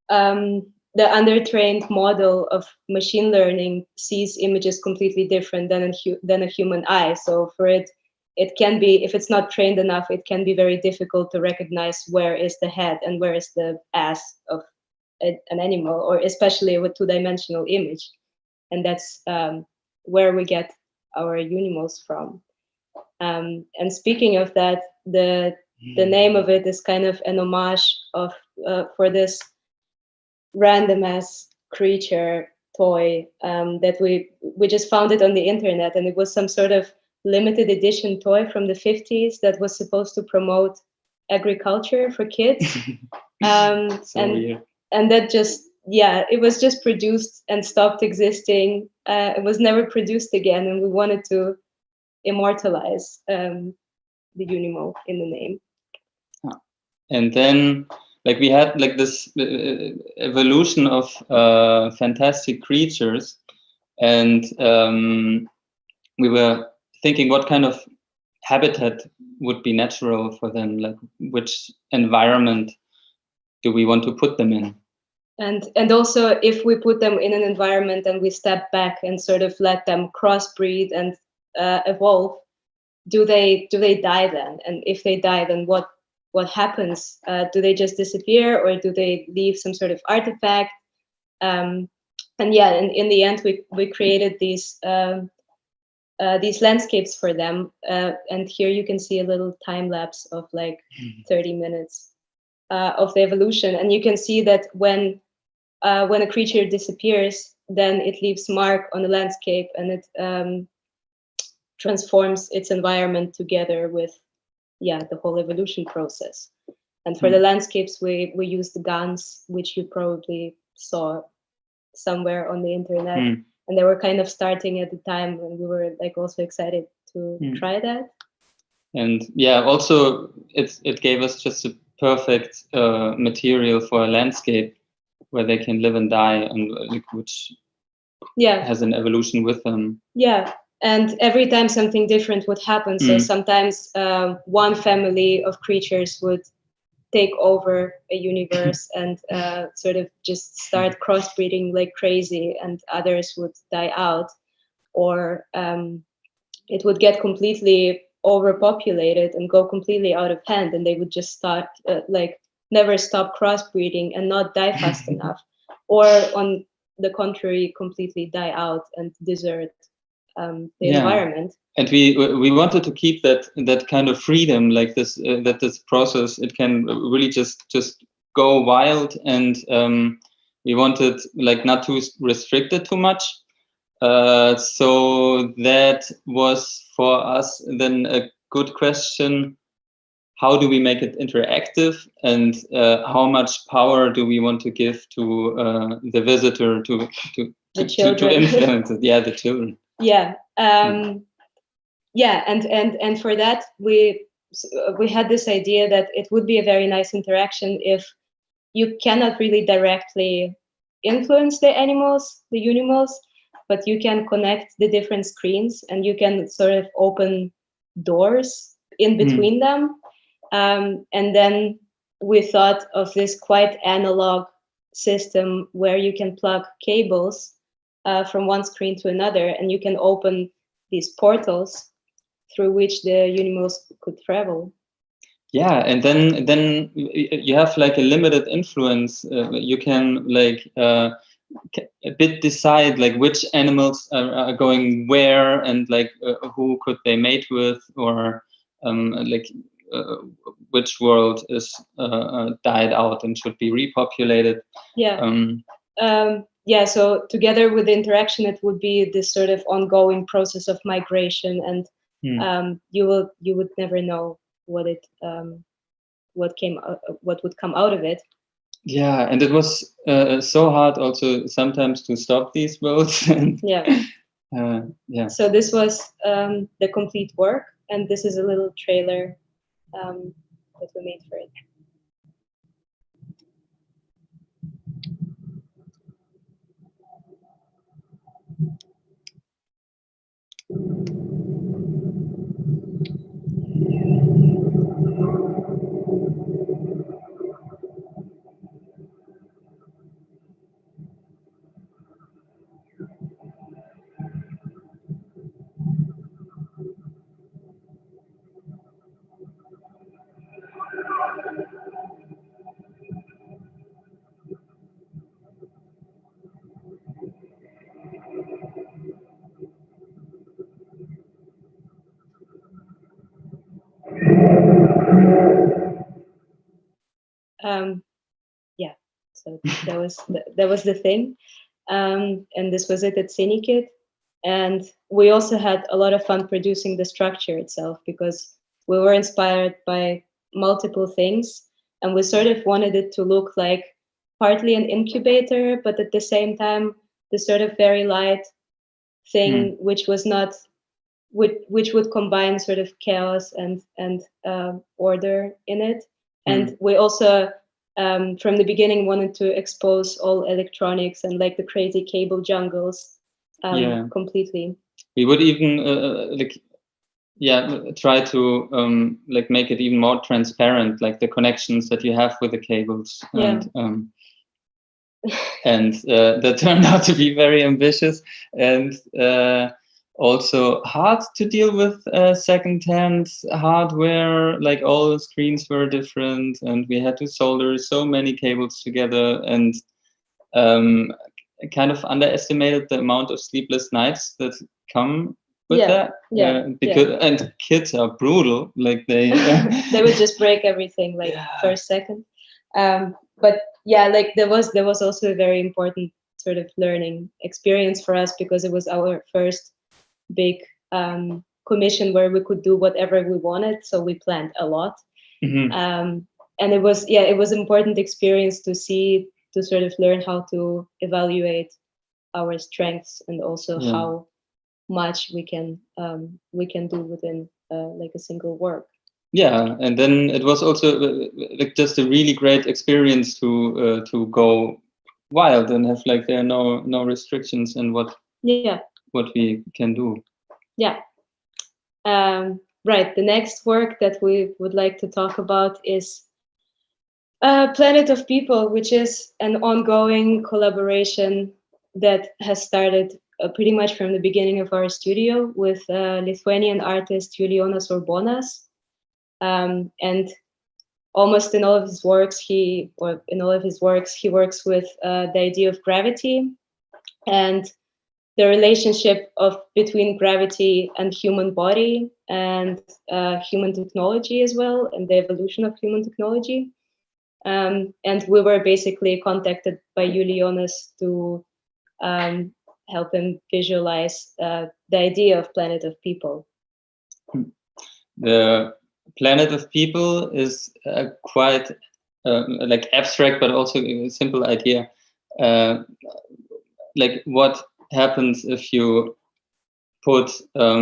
the undertrained model of machine learning sees images completely different than a human eye. So for it can be, if it's not trained enough, it can be very difficult to recognize where is the head and where is the ass of an animal, or especially with two-dimensional image. And that's where we get our Unimals from. And speaking of that, the name of it is kind of an homage of for this random ass creature toy that we just found it on the internet, and it was some sort of limited edition toy from the 50s that was supposed to promote agriculture for kids. And that just, yeah, it was just produced and stopped existing. It was never produced again, and we wanted to immortalize the Unimo in the name. And then, like, we had like this evolution of fantastic creatures, and we were thinking what kind of habitat would be natural for them, like which environment do we want to put them in. And also, if we put them in an environment and we step back and sort of let them crossbreed and evolve, do they die then? And if they die, then what happens? Do they just disappear, or do they leave some sort of artifact? And yeah, in the end, we created these landscapes for them. And here you can see a little time lapse of like 30 minutes of the evolution, and you can see that when a creature disappears, then it leaves mark on the landscape, and it transforms its environment together with the whole evolution process. And for the landscapes, we use the guns, which you probably saw somewhere on the internet, and they were kind of starting at the time, and we were like also excited to try that. And yeah, also it gave us just a perfect material for a landscape where they can live and die, and which has an evolution with them. Yeah, and every time something different would happen. So sometimes one family of creatures would take over a universe and sort of just start crossbreeding like crazy, and others would die out, or it would get completely overpopulated and go completely out of hand, and they would just start like never stop crossbreeding and not die fast enough, or on the contrary, completely die out and desert the environment. And we wanted to keep that kind of freedom, like this that this process, it can really just go wild, and we wanted like not to restrict it too much. So that was for us then a good question. How do we make it interactive, and how much power do we want to give to the visitor to influence it? Yeah, the children. Yeah. Yeah, and for that we had this idea that it would be a very nice interaction if you cannot really directly influence the animals, the unimals, but you can connect the different screens, and you can sort of open doors in between them. And then we thought of this quite analog system where you can plug cables from one screen to another, and you can open these portals through which the unimals could travel. Yeah, and then you have like a limited influence. You can like a bit decide like which animals are going where, and like who could they mate with, or like which world is died out and should be repopulated. Yeah. So together with the interaction, it would be this sort of ongoing process of migration, and you would never know what would come out of it. Yeah, and it was so hard also sometimes to stop these boats. Yeah. So this was the complete work, and this is a little trailer that we made for it. Yeah, so that was the thing, and this was it at Cinekit. And we also had a lot of fun producing the structure itself, because we were inspired by multiple things, and we sort of wanted it to look like partly an incubator, but at the same time the sort of very light thing, which was not, which would combine sort of chaos and order in it. And we also from the beginning wanted to expose all electronics and like the crazy cable jungles completely. We would even try to like make it even more transparent, like the connections that you have with the cables. And that turned out to be very ambitious, and also hard to deal with second-hand hardware. Like all the screens were different, and we had to solder so many cables together, and kind of underestimated the amount of sleepless nights that come with that. Because and kids are brutal. Like they they would just break everything like first second. But yeah, like there was also a very important sort of learning experience for us, because it was our first big commission where we could do whatever we wanted. So we planned a lot. And it was important experience to sort of learn how to evaluate our strengths, and also how much we can do within like a single work. Yeah, and then it was also like just a really great experience to go wild and have like there are no restrictions in what we can do. Yeah. Right. The next work that we would like to talk about is Planet of People, which is an ongoing collaboration that has started pretty much from the beginning of our studio with Lithuanian artist Julijonas Urbonas. And almost in all of his works, he works with the idea of gravity and the relationship between gravity and human body, and human technology as well, and the evolution of human technology. And we were basically contacted by Julijonas to help him visualize the idea of Planet of People. The Planet of People is quite like abstract, but also a simple idea. Like what happens if you put a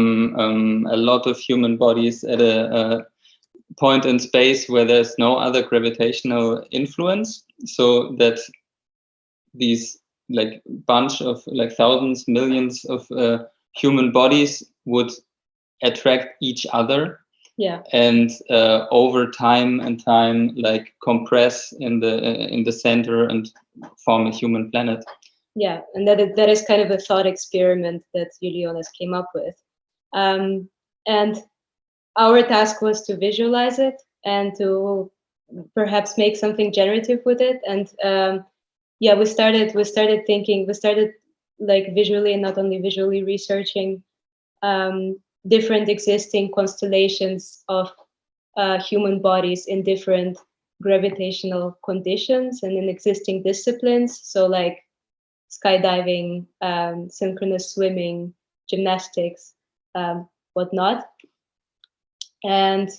lot of human bodies at a point in space where there's no other gravitational influence, so that these like bunch of like thousands, millions of human bodies would attract each other. Yeah. And over time like compress in the center and form a human planet. Yeah, and that is kind of a thought experiment that Julijonas came up with. And our task was to visualize it and to perhaps make something generative with it. And we started thinking, we started like visually and not only visually researching different existing constellations of human bodies in different gravitational conditions and in existing disciplines. So like skydiving, synchronous swimming, gymnastics, whatnot. And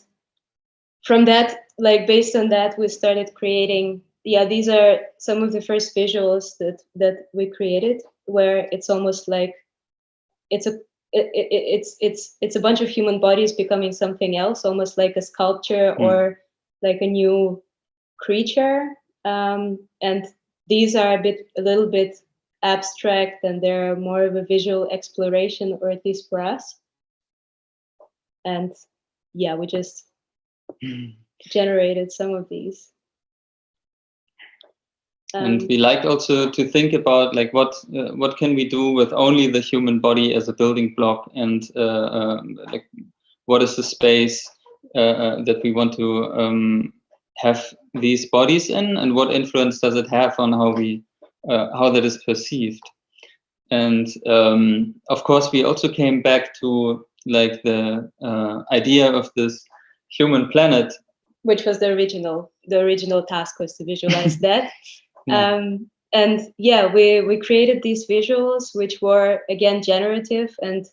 from that, like based on that, we started creating, these are some of the first visuals that we created, where it's almost like it's a bunch of human bodies becoming something else, almost like a sculpture or like a new creature. And these are a little bit abstract, and they're more of a visual exploration, or at least for us. And we just generated some of these. And we liked also to think about like what can we do with only the human body as a building block, and like what is the space that we want to have these bodies in, and what influence does it have on how that is perceived. And of course we also came back to like the idea of this human planet, which was the original task, was to visualize that. And we created these visuals, which were again generative, and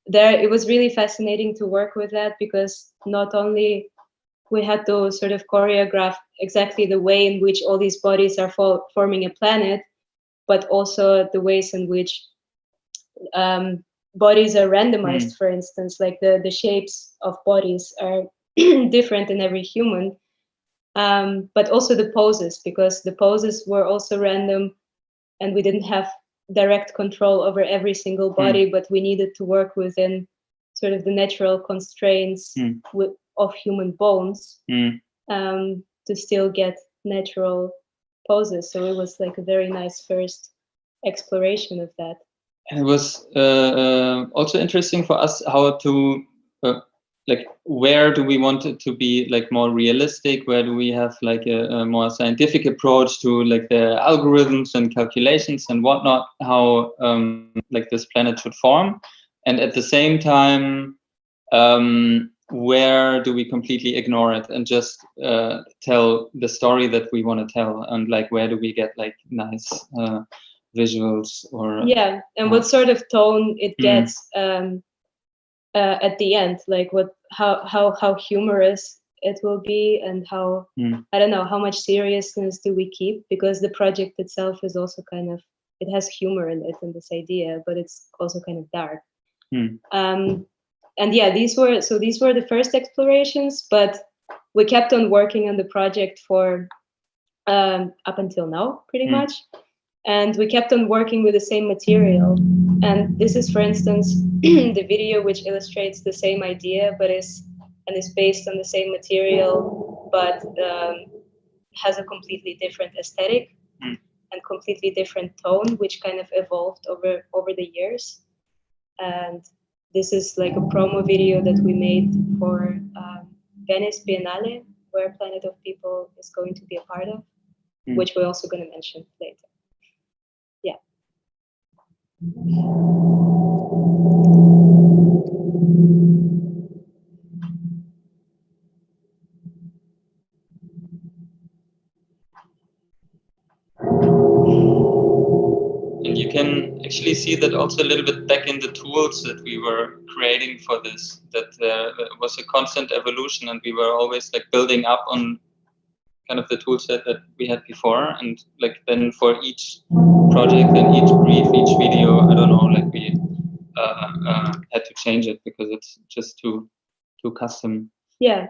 it was really fascinating to work with that, because not only we had to sort of choreograph exactly the way in which all these bodies are forming a planet, but also the ways in which bodies are randomized. For instance, like the shapes of bodies are different in every human. But also the poses, because the poses were also random, and we didn't have direct control over every single body, but we needed to work within sort of the natural constraints of human bones to still get natural poses. So it was like a very nice first exploration of that. And it was also interesting for us how to like, where do we want it to be like more realistic? Where do we have like a more scientific approach to like the algorithms and calculations and whatnot? How like this planet should form, and at the same time, where do we completely ignore it and just tell the story that we want to tell? And like, where do we get like nice visuals or and what sort of tone it gets at the end, like how humorous it will be, and how I don't know, how much seriousness do we keep, because the project itself is also kind of, it has humor in it and this idea, but it's also kind of dark. And yeah, these were the first explorations, but we kept on working on the project for up until now, pretty much. And we kept on working with the same material. And this is, for instance, the video which illustrates the same idea, but is based on the same material, but has a completely different aesthetic and completely different tone, which kind of evolved over the years. And this is like a promo video that we made for Venice Biennale, where Planet of People is going to be a part of, which we're also going to mention later. Yeah. And you can actually see that also a little bit back in the tools that we were creating for this, that was a constant evolution, and we were always like building up on kind of the tool set that we had before. And like then for each project and each brief, each video, I don't know, like we had to change it because it's just too custom. Yeah.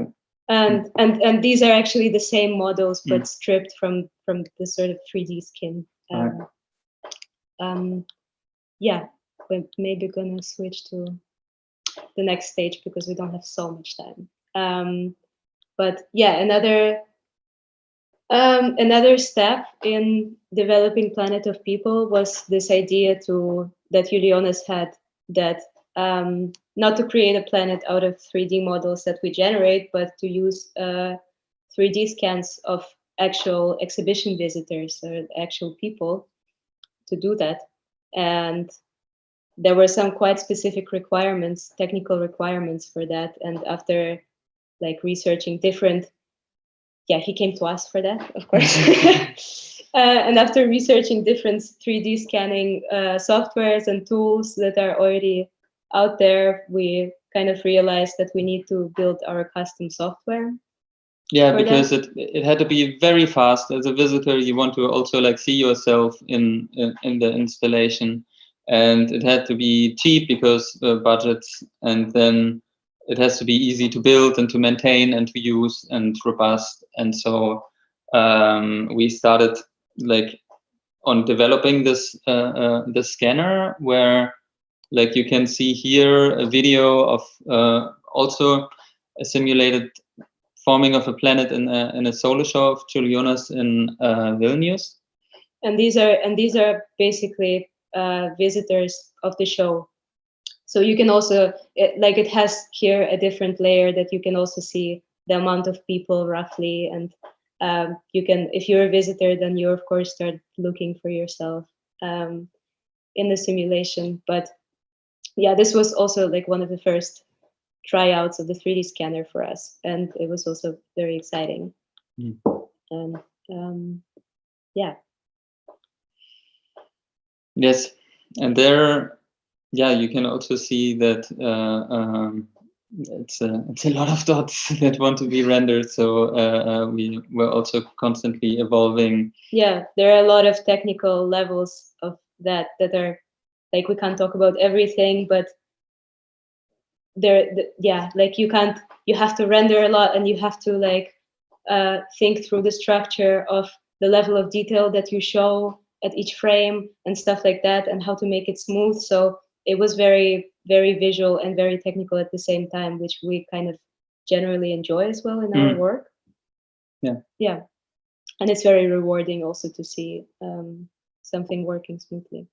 And these are actually the same models, but stripped from the sort of 3D skin. Yeah, we're maybe gonna switch to the next stage because we don't have so much time. But yeah, another step in developing Planet of People was this idea that Julianas had, that not to create a planet out of 3D models that we generate, but to use 3D scans of actual exhibition visitors or actual people to do that. And there were some quite specific requirements, technical requirements for that. And after like researching different, he came to us for that, of course. And after researching different 3D scanning softwares and tools that are already out there, we kind of realized that we need to build our custom software. Yeah, because it had to be very fast. As a visitor, you want to also like see yourself in the installation, and it had to be cheap because budgets, and then it has to be easy to build and to maintain and to use and robust. And so we started like on developing this the scanner, where like you can see here a video of also a simulated forming of a planet in a solo show of Julianas in Vilnius. And these are basically visitors of the show. So you can also, it has here a different layer that you can also see the amount of people roughly. And you can, if you're a visitor, then you of course start looking for yourself in the simulation. But yeah, this was also like one of the first tryouts of the 3D scanner for us, and it was also very exciting. And yeah. Yes, and there, yeah, you can also see that it's a lot of dots that want to be rendered. So we were also constantly evolving. Yeah, there are a lot of technical levels of that are like, we can't talk about everything, but like you have to render a lot, and you have to like think through the structure of the level of detail that you show at each frame and stuff like that, and how to make it smooth. So it was very, very visual and very technical at the same time, which we kind of generally enjoy as well in our work. Yeah, and it's very rewarding also to see something working smoothly.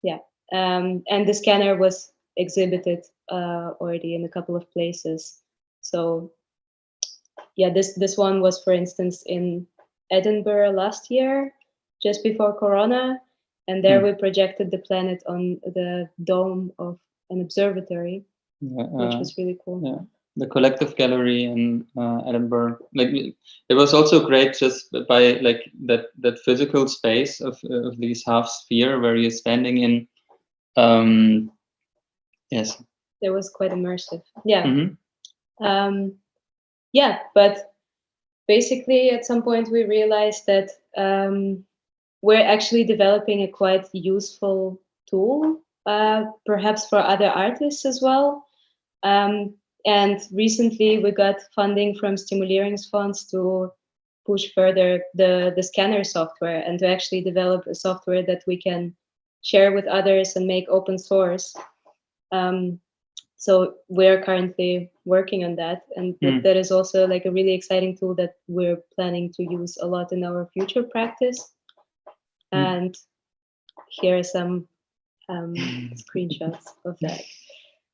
Yeah, and the scanner was exhibited already in a couple of places. So yeah, this one was, for instance, in Edinburgh last year, just before Corona, and there we projected the planet on the dome of an observatory, which was really cool. Yeah, the collective gallery in Edinburgh. Like, it was also great just by like that physical space of these half sphere where you're standing in. Yes, it was quite immersive. Yeah. Mm-hmm. Yeah, but basically at some point we realized that we're actually developing a quite useful tool, perhaps for other artists as well. And recently we got funding from Stimuleringsfonds to push further the scanner software and to actually develop a software that we can share with others and make open source. So we're currently working on that, and that is also like a really exciting tool that we're planning to use a lot in our future practice. And here are some screenshots of that.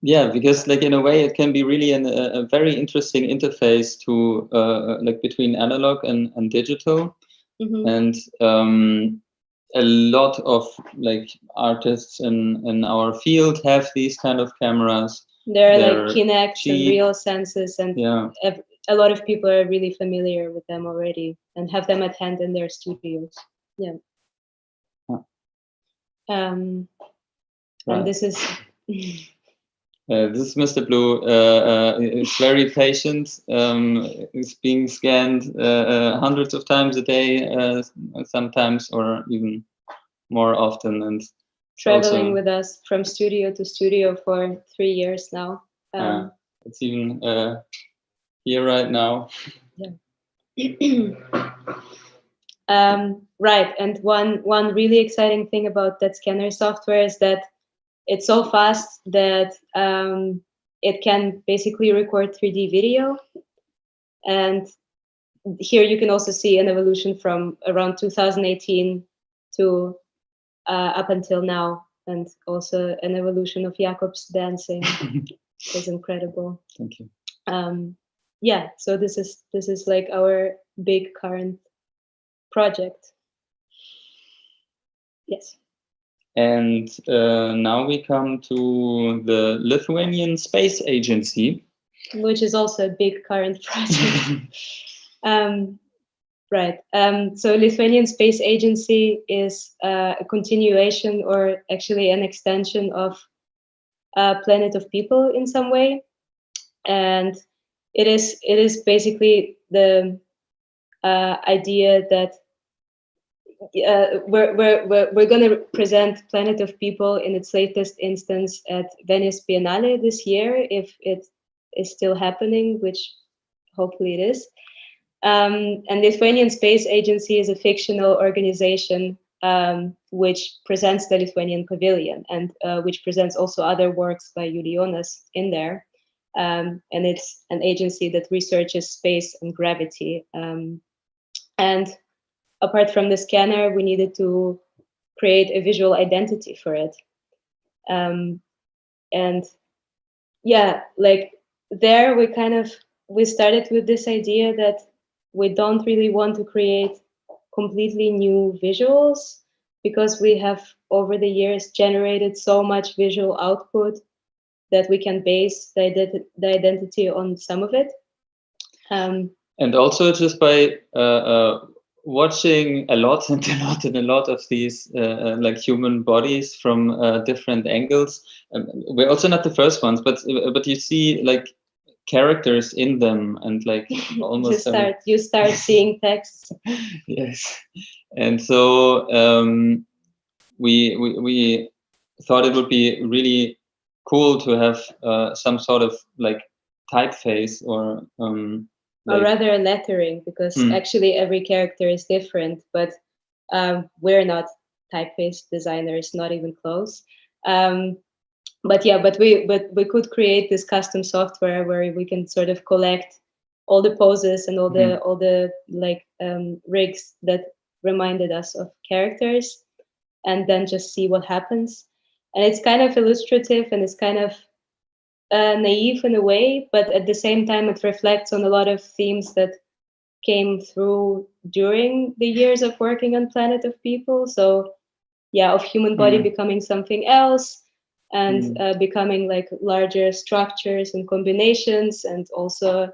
Yeah, because like in a way it can be really a very interesting interface to like between analog and digital. And a lot of like artists in our field have these kind of cameras. They're like Kinect and real senses, and a lot of people are really familiar with them already and have them at hand in their studios. Yeah. And this is this is Mr. Blue. It's very patient. It's being scanned hundreds of times a day, sometimes, or even more often, and traveling with us from studio to studio for 3 years now. It's even here right now. Yeah. Right, and one really exciting thing about that scanner software is that it's so fast that it can basically record 3D video. And here you can also see an evolution from around 2018 to up until now, and also an evolution of Jakob's dancing is incredible. Thank you. Yeah, so this is like our big current project. Yes. And now we come to the Lithuanian Space Agency, which is also a big current project. Right. So Lithuanian Space Agency is a continuation, or actually an extension of Planet of People in some way, and it is basically the idea that we're going to present Planet of People in its latest instance at Venice Biennale this year, if it is still happening, which hopefully it is. And Lithuanian Space Agency is a fictional organization which presents the Lithuanian Pavilion, and which presents also other works by Julijonas in there. And it's an agency that researches space and gravity. And apart from the scanner, we needed to create a visual identity for it. And yeah, like there we started with this idea that we don't really want to create completely new visuals, because we have over the years generated so much visual output that we can base the identity on some of it. And also just by watching a lot of these like human bodies from different angles. We're also not the first ones, but you see like characters in them, and like almost you start seeing texts. Yes, and so we thought it would be really cool to have some sort of like typeface, or rather lettering, because actually every character is different, but we're not typeface designers, not even close. But we could create this custom software where we can sort of collect all the poses and all the like rigs that reminded us of characters, and then just see what happens. And it's kind of illustrative and it's kind of naive in a way, but at the same time, it reflects on a lot of themes that came through during the years of working on Planet of People. So yeah, of human body becoming something else, and becoming like larger structures and combinations, and also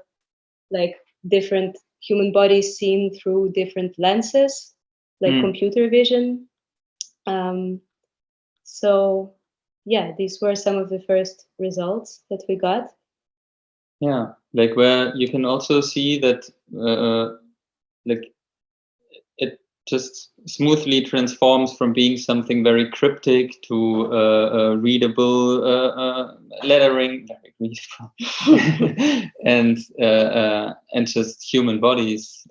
like different human bodies seen through different lenses, like computer vision. So yeah, these were some of the first results that we got. Yeah, like where you can also see that like it just smoothly transforms from being something very cryptic to readable lettering, very readable, and just human bodies.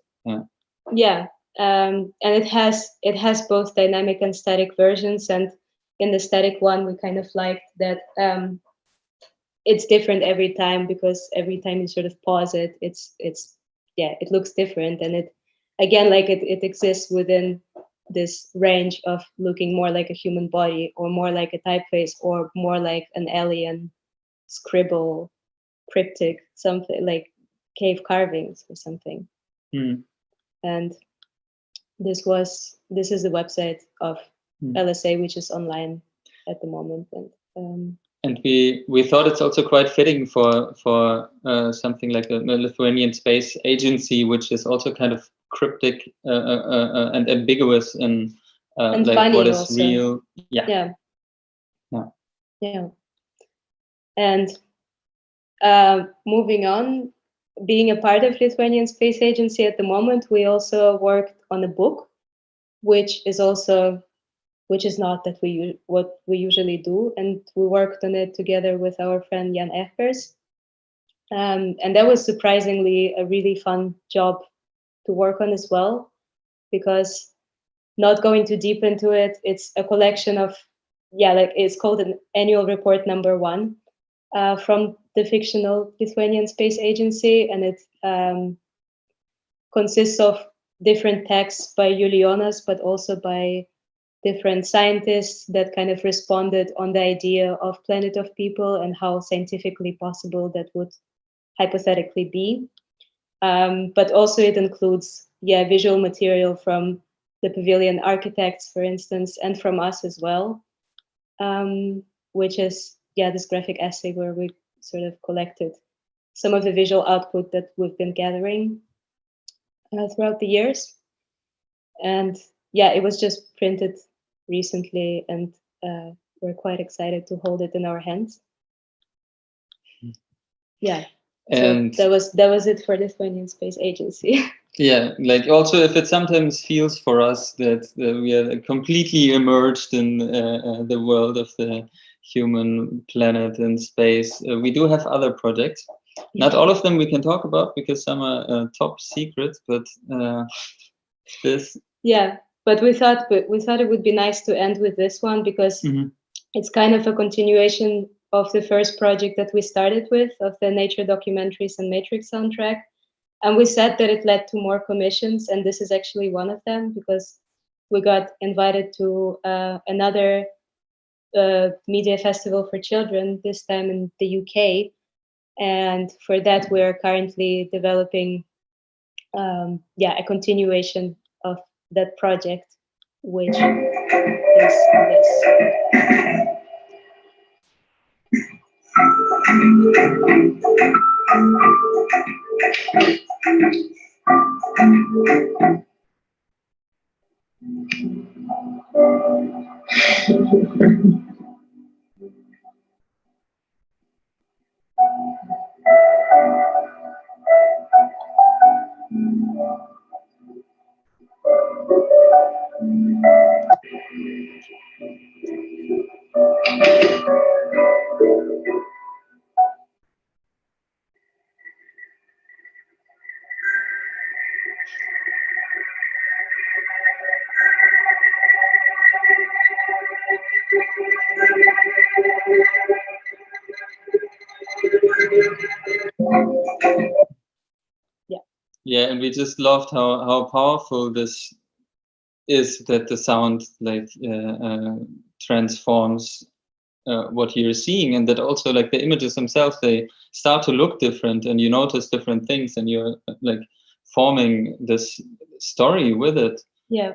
Yeah, and it has both dynamic and static versions, and in the static one, we kind of liked that it's different every time, because every time you sort of pause it, it looks different, and it again, like it exists within this range of looking more like a human body, or more like a typeface, or more like an alien scribble, cryptic, something like cave carvings or something. And this is the website of LSA, which is online at the moment. And we thought it's also quite fitting for something like a Lithuanian space agency, which is also kind of cryptic and ambiguous in and like funny what is also. real. Yeah. And moving on, being a part of Lithuanian Space Agency at the moment, we also worked on a book, which is not what we usually do, and we worked on it together with our friend Jan Eckers, and that was surprisingly a really fun job to work on as well, because, not going too deep into it, it's a collection of it's called an annual report number 1 from the fictional Lithuanian Space Agency, and it consists of different texts by Julijonas, but also by different scientists that kind of responded on the idea of Planet of People and how scientifically possible that would hypothetically be. But also it includes visual material from the pavilion architects, for instance, and from us as well, which is this graphic essay where we sort of collected some of the visual output that we've been gathering throughout the years. And it was just printed recently, and we're quite excited to hold it in our hands. And so that was it for Lithuanian Space Agency. Yeah, like also if it sometimes feels for us that we are completely immersed in the world of the human planet and space, we do have other projects. Not all of them we can talk about because some are top secret, but this. Yeah, but we thought it would be nice to end with this one, because it's kind of a continuation of the first project that we started with, of the nature documentaries and Matrix soundtrack. And we said that it led to more commissions, and this is actually one of them, because we got invited to another media festival for children, this time in the UK. And for that, we are currently developing a continuation of that project, which is this. Yeah, and we just loved how powerful this is, that the sound like transforms what you're seeing, and that also like the images themselves, they start to look different, and you notice different things, and you're like forming this story with it. Yeah.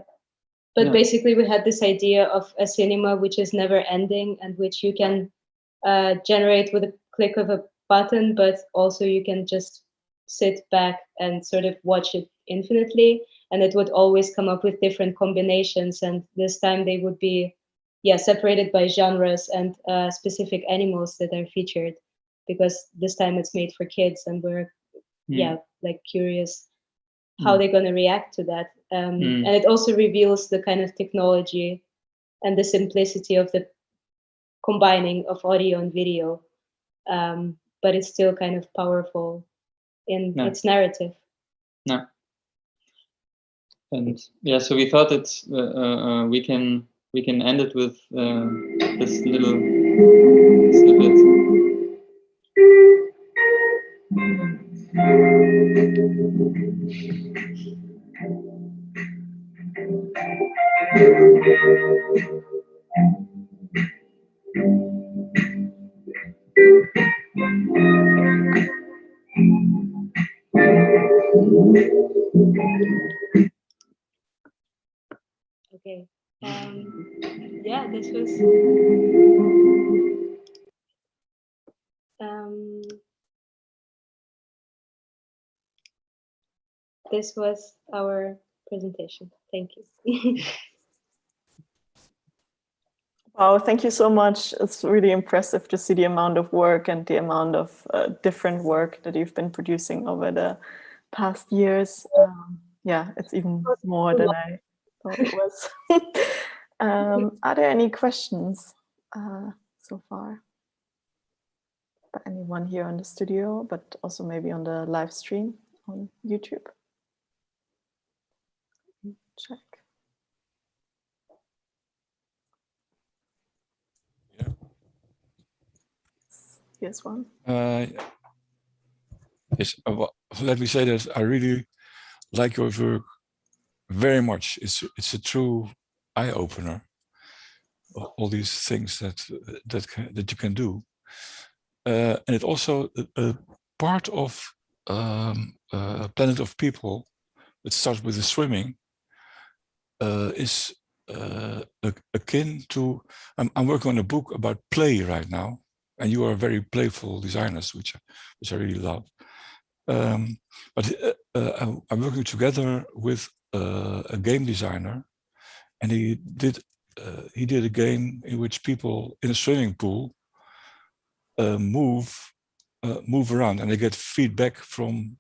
But basically we had this idea of a cinema which is never ending and which you can generate with a click of a button, but also you can just sit back and sort of watch it infinitely, and it would always come up with different combinations, and this time they would be separated by genres and specific animals that are featured, because this time it's made for kids, and we're like curious how they're going to react to that. And it also reveals the kind of technology and the simplicity of the combining of audio and video, but it's still kind of powerful in its narrative. Yeah. And so we thought it's we can end it with this little snippet. Okay. This was our presentation. Thank you. Wow, thank you so much. It's really impressive to see the amount of work and the amount of different work that you've been producing over the past years. It's even more than I thought it was. Are there any questions so far? By anyone here on the studio, but also maybe on the live stream on YouTube? Check. Here's one. Yes, let me say that I really like your work very much. It's a true eye opener. All these things that you can do, and it also part of Planet of People. It starts with the swimming. Is akin to. I'm working on a book about play right now, and you are very playful designers, which I really love. But I'm working together with a game designer, and he did a game in which people in a swimming pool move around, and they get feedback from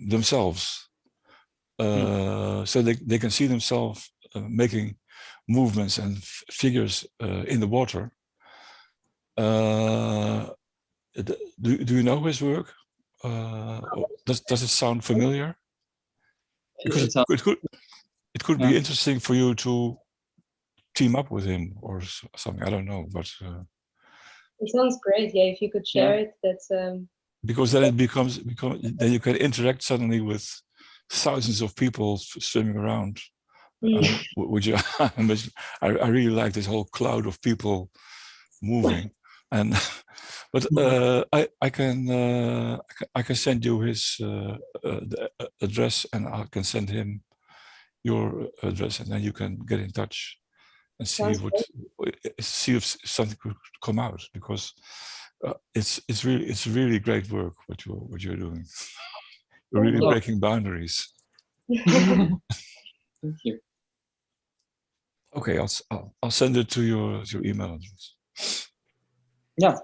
themselves, so they can see themselves making movements and figures in the water. Do you know his work? Does it sound familiar? Because it could be interesting for you to team up with him or something. I don't know, but it sounds great. Yeah, if you could share it, that's because then it becomes then you can interact suddenly with thousands of people swimming around. Which I really like this whole cloud of people moving, and but I can send you his address, and I can send him your address, and then you can get in touch and see if something could come out, because it's really great work what you're doing. You're really breaking boundaries. Thank you. Okay, I'll send it to your email address. Yeah.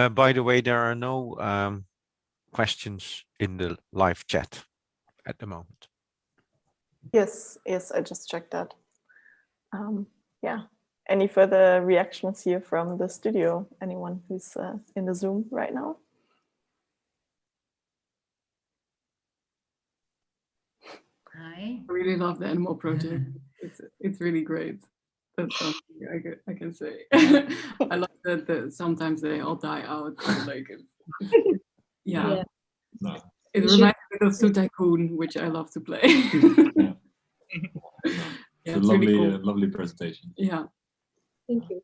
By the way, there are no questions in the live chat at the moment. Yes, I just checked that. Any further reactions here from the studio? Anyone who's in the Zoom right now? I really love the animal project. It's really great. That's something I can say. I love that sometimes they all die out. Like, yeah. It reminds me of Zoo Tycoon, which I love to play. Yeah, it's a it's lovely, really cool. lovely presentation. Yeah. Thank you.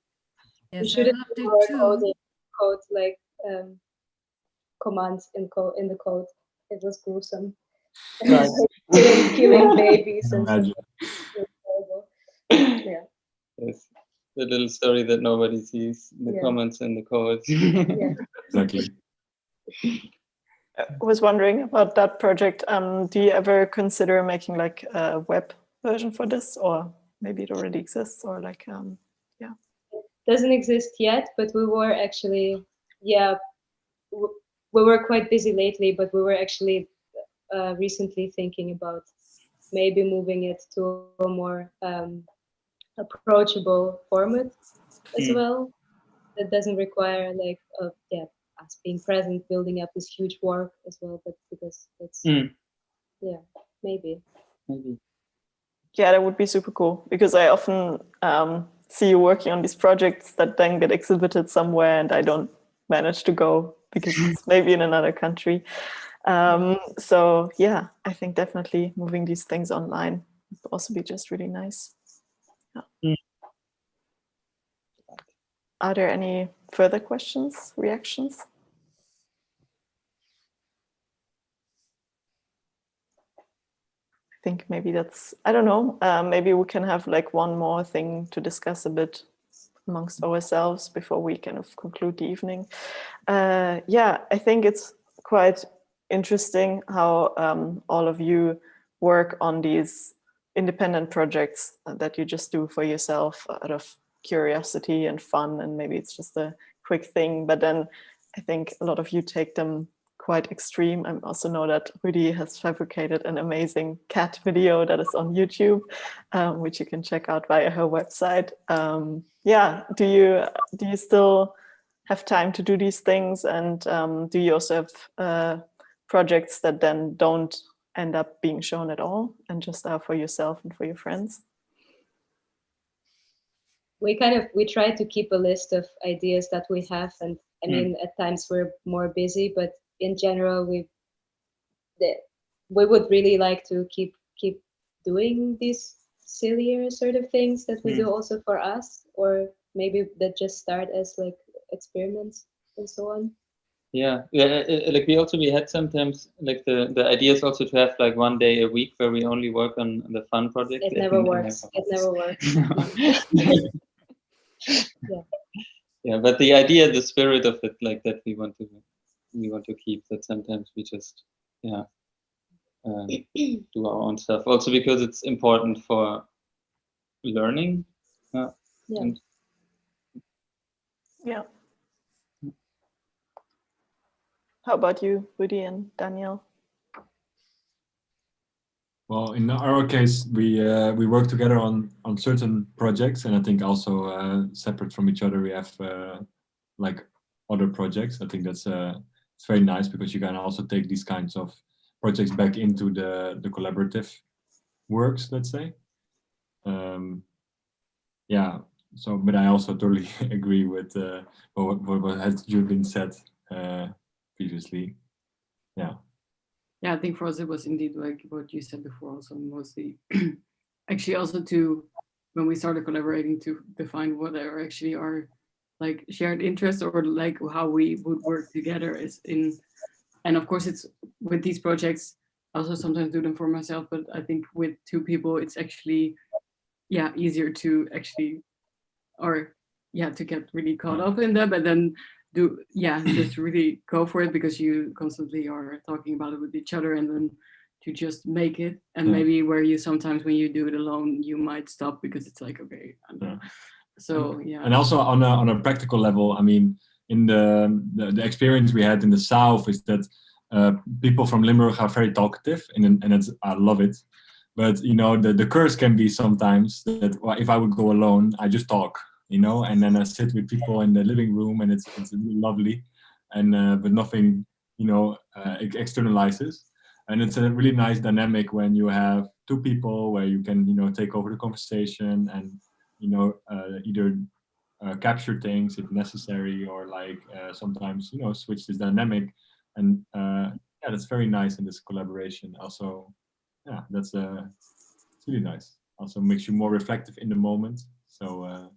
Yes, We I shouldn't loved do it more too. code like commands in the code. It was gruesome. Right. killing babies and stuff. Imagine. It was horrible. Yeah. Yes. The little story that nobody sees, the Yeah. comments in the code. Yeah. Exactly. I was wondering about that project. Do you ever consider making like a web version for this, or maybe it already exists, or like yeah? Doesn't exist yet, but we were actually, yeah, we were quite busy lately, but we were actually recently thinking about maybe moving it to a more approachable format as well. That doesn't require like us being present, building up this huge work as well, but because it's yeah, maybe. Yeah, that would be super cool, because I often see you working on these projects that then get exhibited somewhere and I don't manage to go because it's maybe in another country. So yeah, I think definitely moving these things online would also be just really nice. Yeah. Are there any further questions, reactions? I think maybe that's, I don't know, maybe we can have like one more thing to discuss a bit amongst ourselves before we kind of conclude the evening. Yeah, I think it's quite interesting how all of you work on these independent projects that you just do for yourself out of curiosity and fun, and maybe it's just a quick thing, but then I think a lot of you take them quite extreme. I also know that Rudi has fabricated an amazing cat video that is on YouTube, which you can check out via her website. Yeah, do you still have time to do these things, and do you also have projects that then don't end up being shown at all and just are for yourself and for your friends? We try to keep a list of ideas that we have, and I mean at times we're more busy, but in general we would really like to keep doing these sillier sort of things that we do also for us, or maybe that just start as like experiments and so on. Yeah, like we had sometimes like the idea is also to have like one day a week where we only work on the fun project. It never works. It never works. Yeah. Yeah, but the idea, the spirit of it, like that, we want to keep. That sometimes we just do our own stuff. Also because it's important for learning. Yeah. How about you, Rudi and Daniel? Well, in our case, we work together on certain projects, and I think also separate from each other, we have like other projects. I think that's it's very nice because you can also take these kinds of projects back into the collaborative works, let's say. Yeah. So, but I also totally agree with what has been said previously. Yeah. Yeah, I think for us it was indeed like what you said before, also mostly actually also to, when we started collaborating, to define what are actually our like shared interests, or like how we would work together is in, and of course it's with these projects, I also sometimes do them for myself, but I think with two people it's actually easier to actually, or to get really caught up in that, but then just really go for it, because you constantly are talking about it with each other, and then to just make it. And maybe where you sometimes when you do it alone you might stop because it's like, okay, I don't know. So and also on a practical level, I mean, in the experience we had in the south is that people from Limburg are very talkative, and it's, I love it. But you know, the curse can be sometimes that if I would go alone, I just talk, you know, and then I sit with people in the living room, and it's lovely, and but nothing, you know, externalizes. And it's a really nice dynamic when you have two people where you can, you know, take over the conversation and, you know, either capture things if necessary, or like sometimes, you know, switch this dynamic. And that's very nice in this collaboration. Also, yeah, that's it's really nice. also makes you more reflective in the moment. So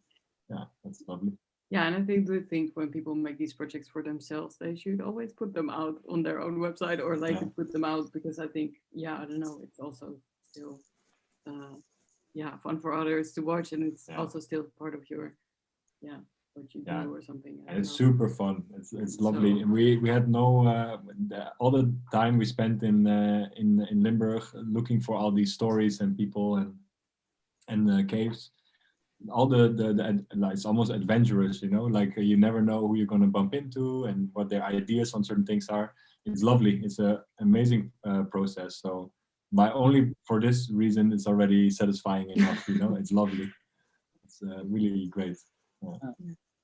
yeah, that's lovely. Yeah, and I think when people make these projects for themselves, they should always put them out on their own website or like put them out, because I think, I don't know, it's also still fun for others to watch, and it's also still part of your what you do or something. And it's super fun. It's lovely. So, and we had no all the time we spent in Limburg looking for all these stories and people and caves. All the it's almost adventurous, you know, like you never know who you're going to bump into and what their ideas on certain things are. It's lovely. It's an amazing process. So only for this reason, it's already satisfying enough, you know. It's lovely. It's really great. Yeah.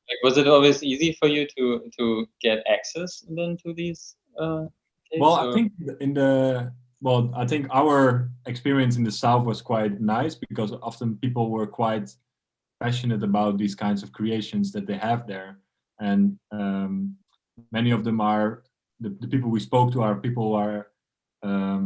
Like, was it always easy for you to get access then to these caves? Well, I think I think our experience in the south was quite nice, because often people were quite passionate about these kinds of creations that they have there, and many of them are the people we spoke to are people who are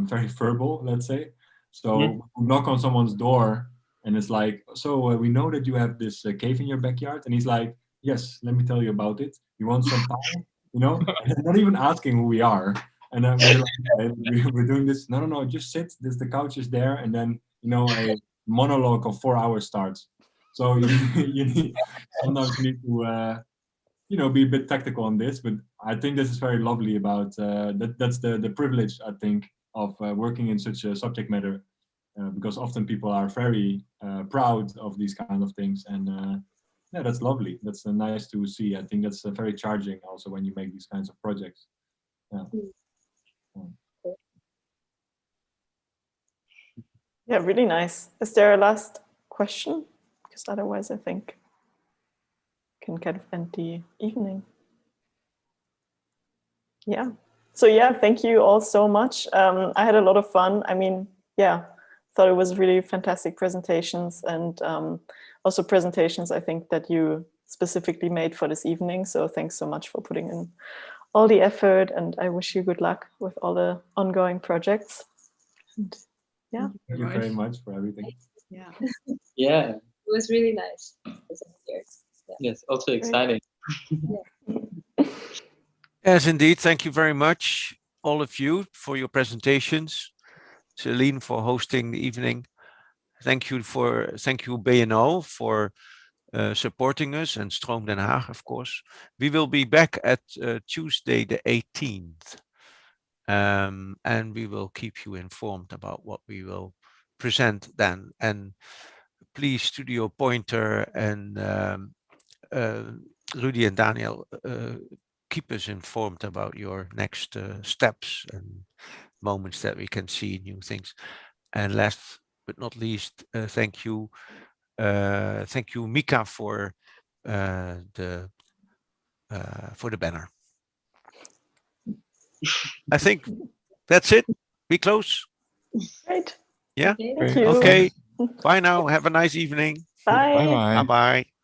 very verbal, let's say. So we knock on someone's door and it's like, so we know that you have this cave in your backyard, and he's like, yes, let me tell you about it. You want some time, you know? And they're not even asking who we are. And we're like, we're doing this. No, just sit. The couch is there, and then, you know, a monologue of 4 hours starts. So you sometimes need to you know, be a bit tactical on this, but I think this is very lovely about that's the privilege, I think, of working in such a subject matter, because often people are very proud of these kind of things, and yeah, that's lovely. That's nice to see. I think that's very charging also when you make these kinds of projects. Yeah, really nice. Is there a last question? Because otherwise I think can kind of end the evening. Yeah. So yeah, thank you all so much. I had a lot of fun. I mean, yeah, thought it was really fantastic presentations, and also presentations I think that you specifically made for this evening. So thanks so much for putting in all the effort, and I wish you good luck with all the ongoing projects. And yeah. Thank you very much for everything. Yeah. Yeah. It was really nice. Yes, also exciting. Yes, indeed. Thank you very much, all of you, for your presentations. Celine for hosting the evening. Thank you, BNO, for supporting us, and Stroom Den Haag, of course. We will be back at Tuesday the 18th. And we will keep you informed about what we will present then. And please, Studio Pointer and Rudy and Daniel, keep us informed about your next steps and moments that we can see new things. And last but not least, thank you, Mika, for the banner. I think that's it. We close. Great. Yeah. Thank you. Okay. Bye now. Have a nice evening. Bye. Bye-bye. Bye-bye.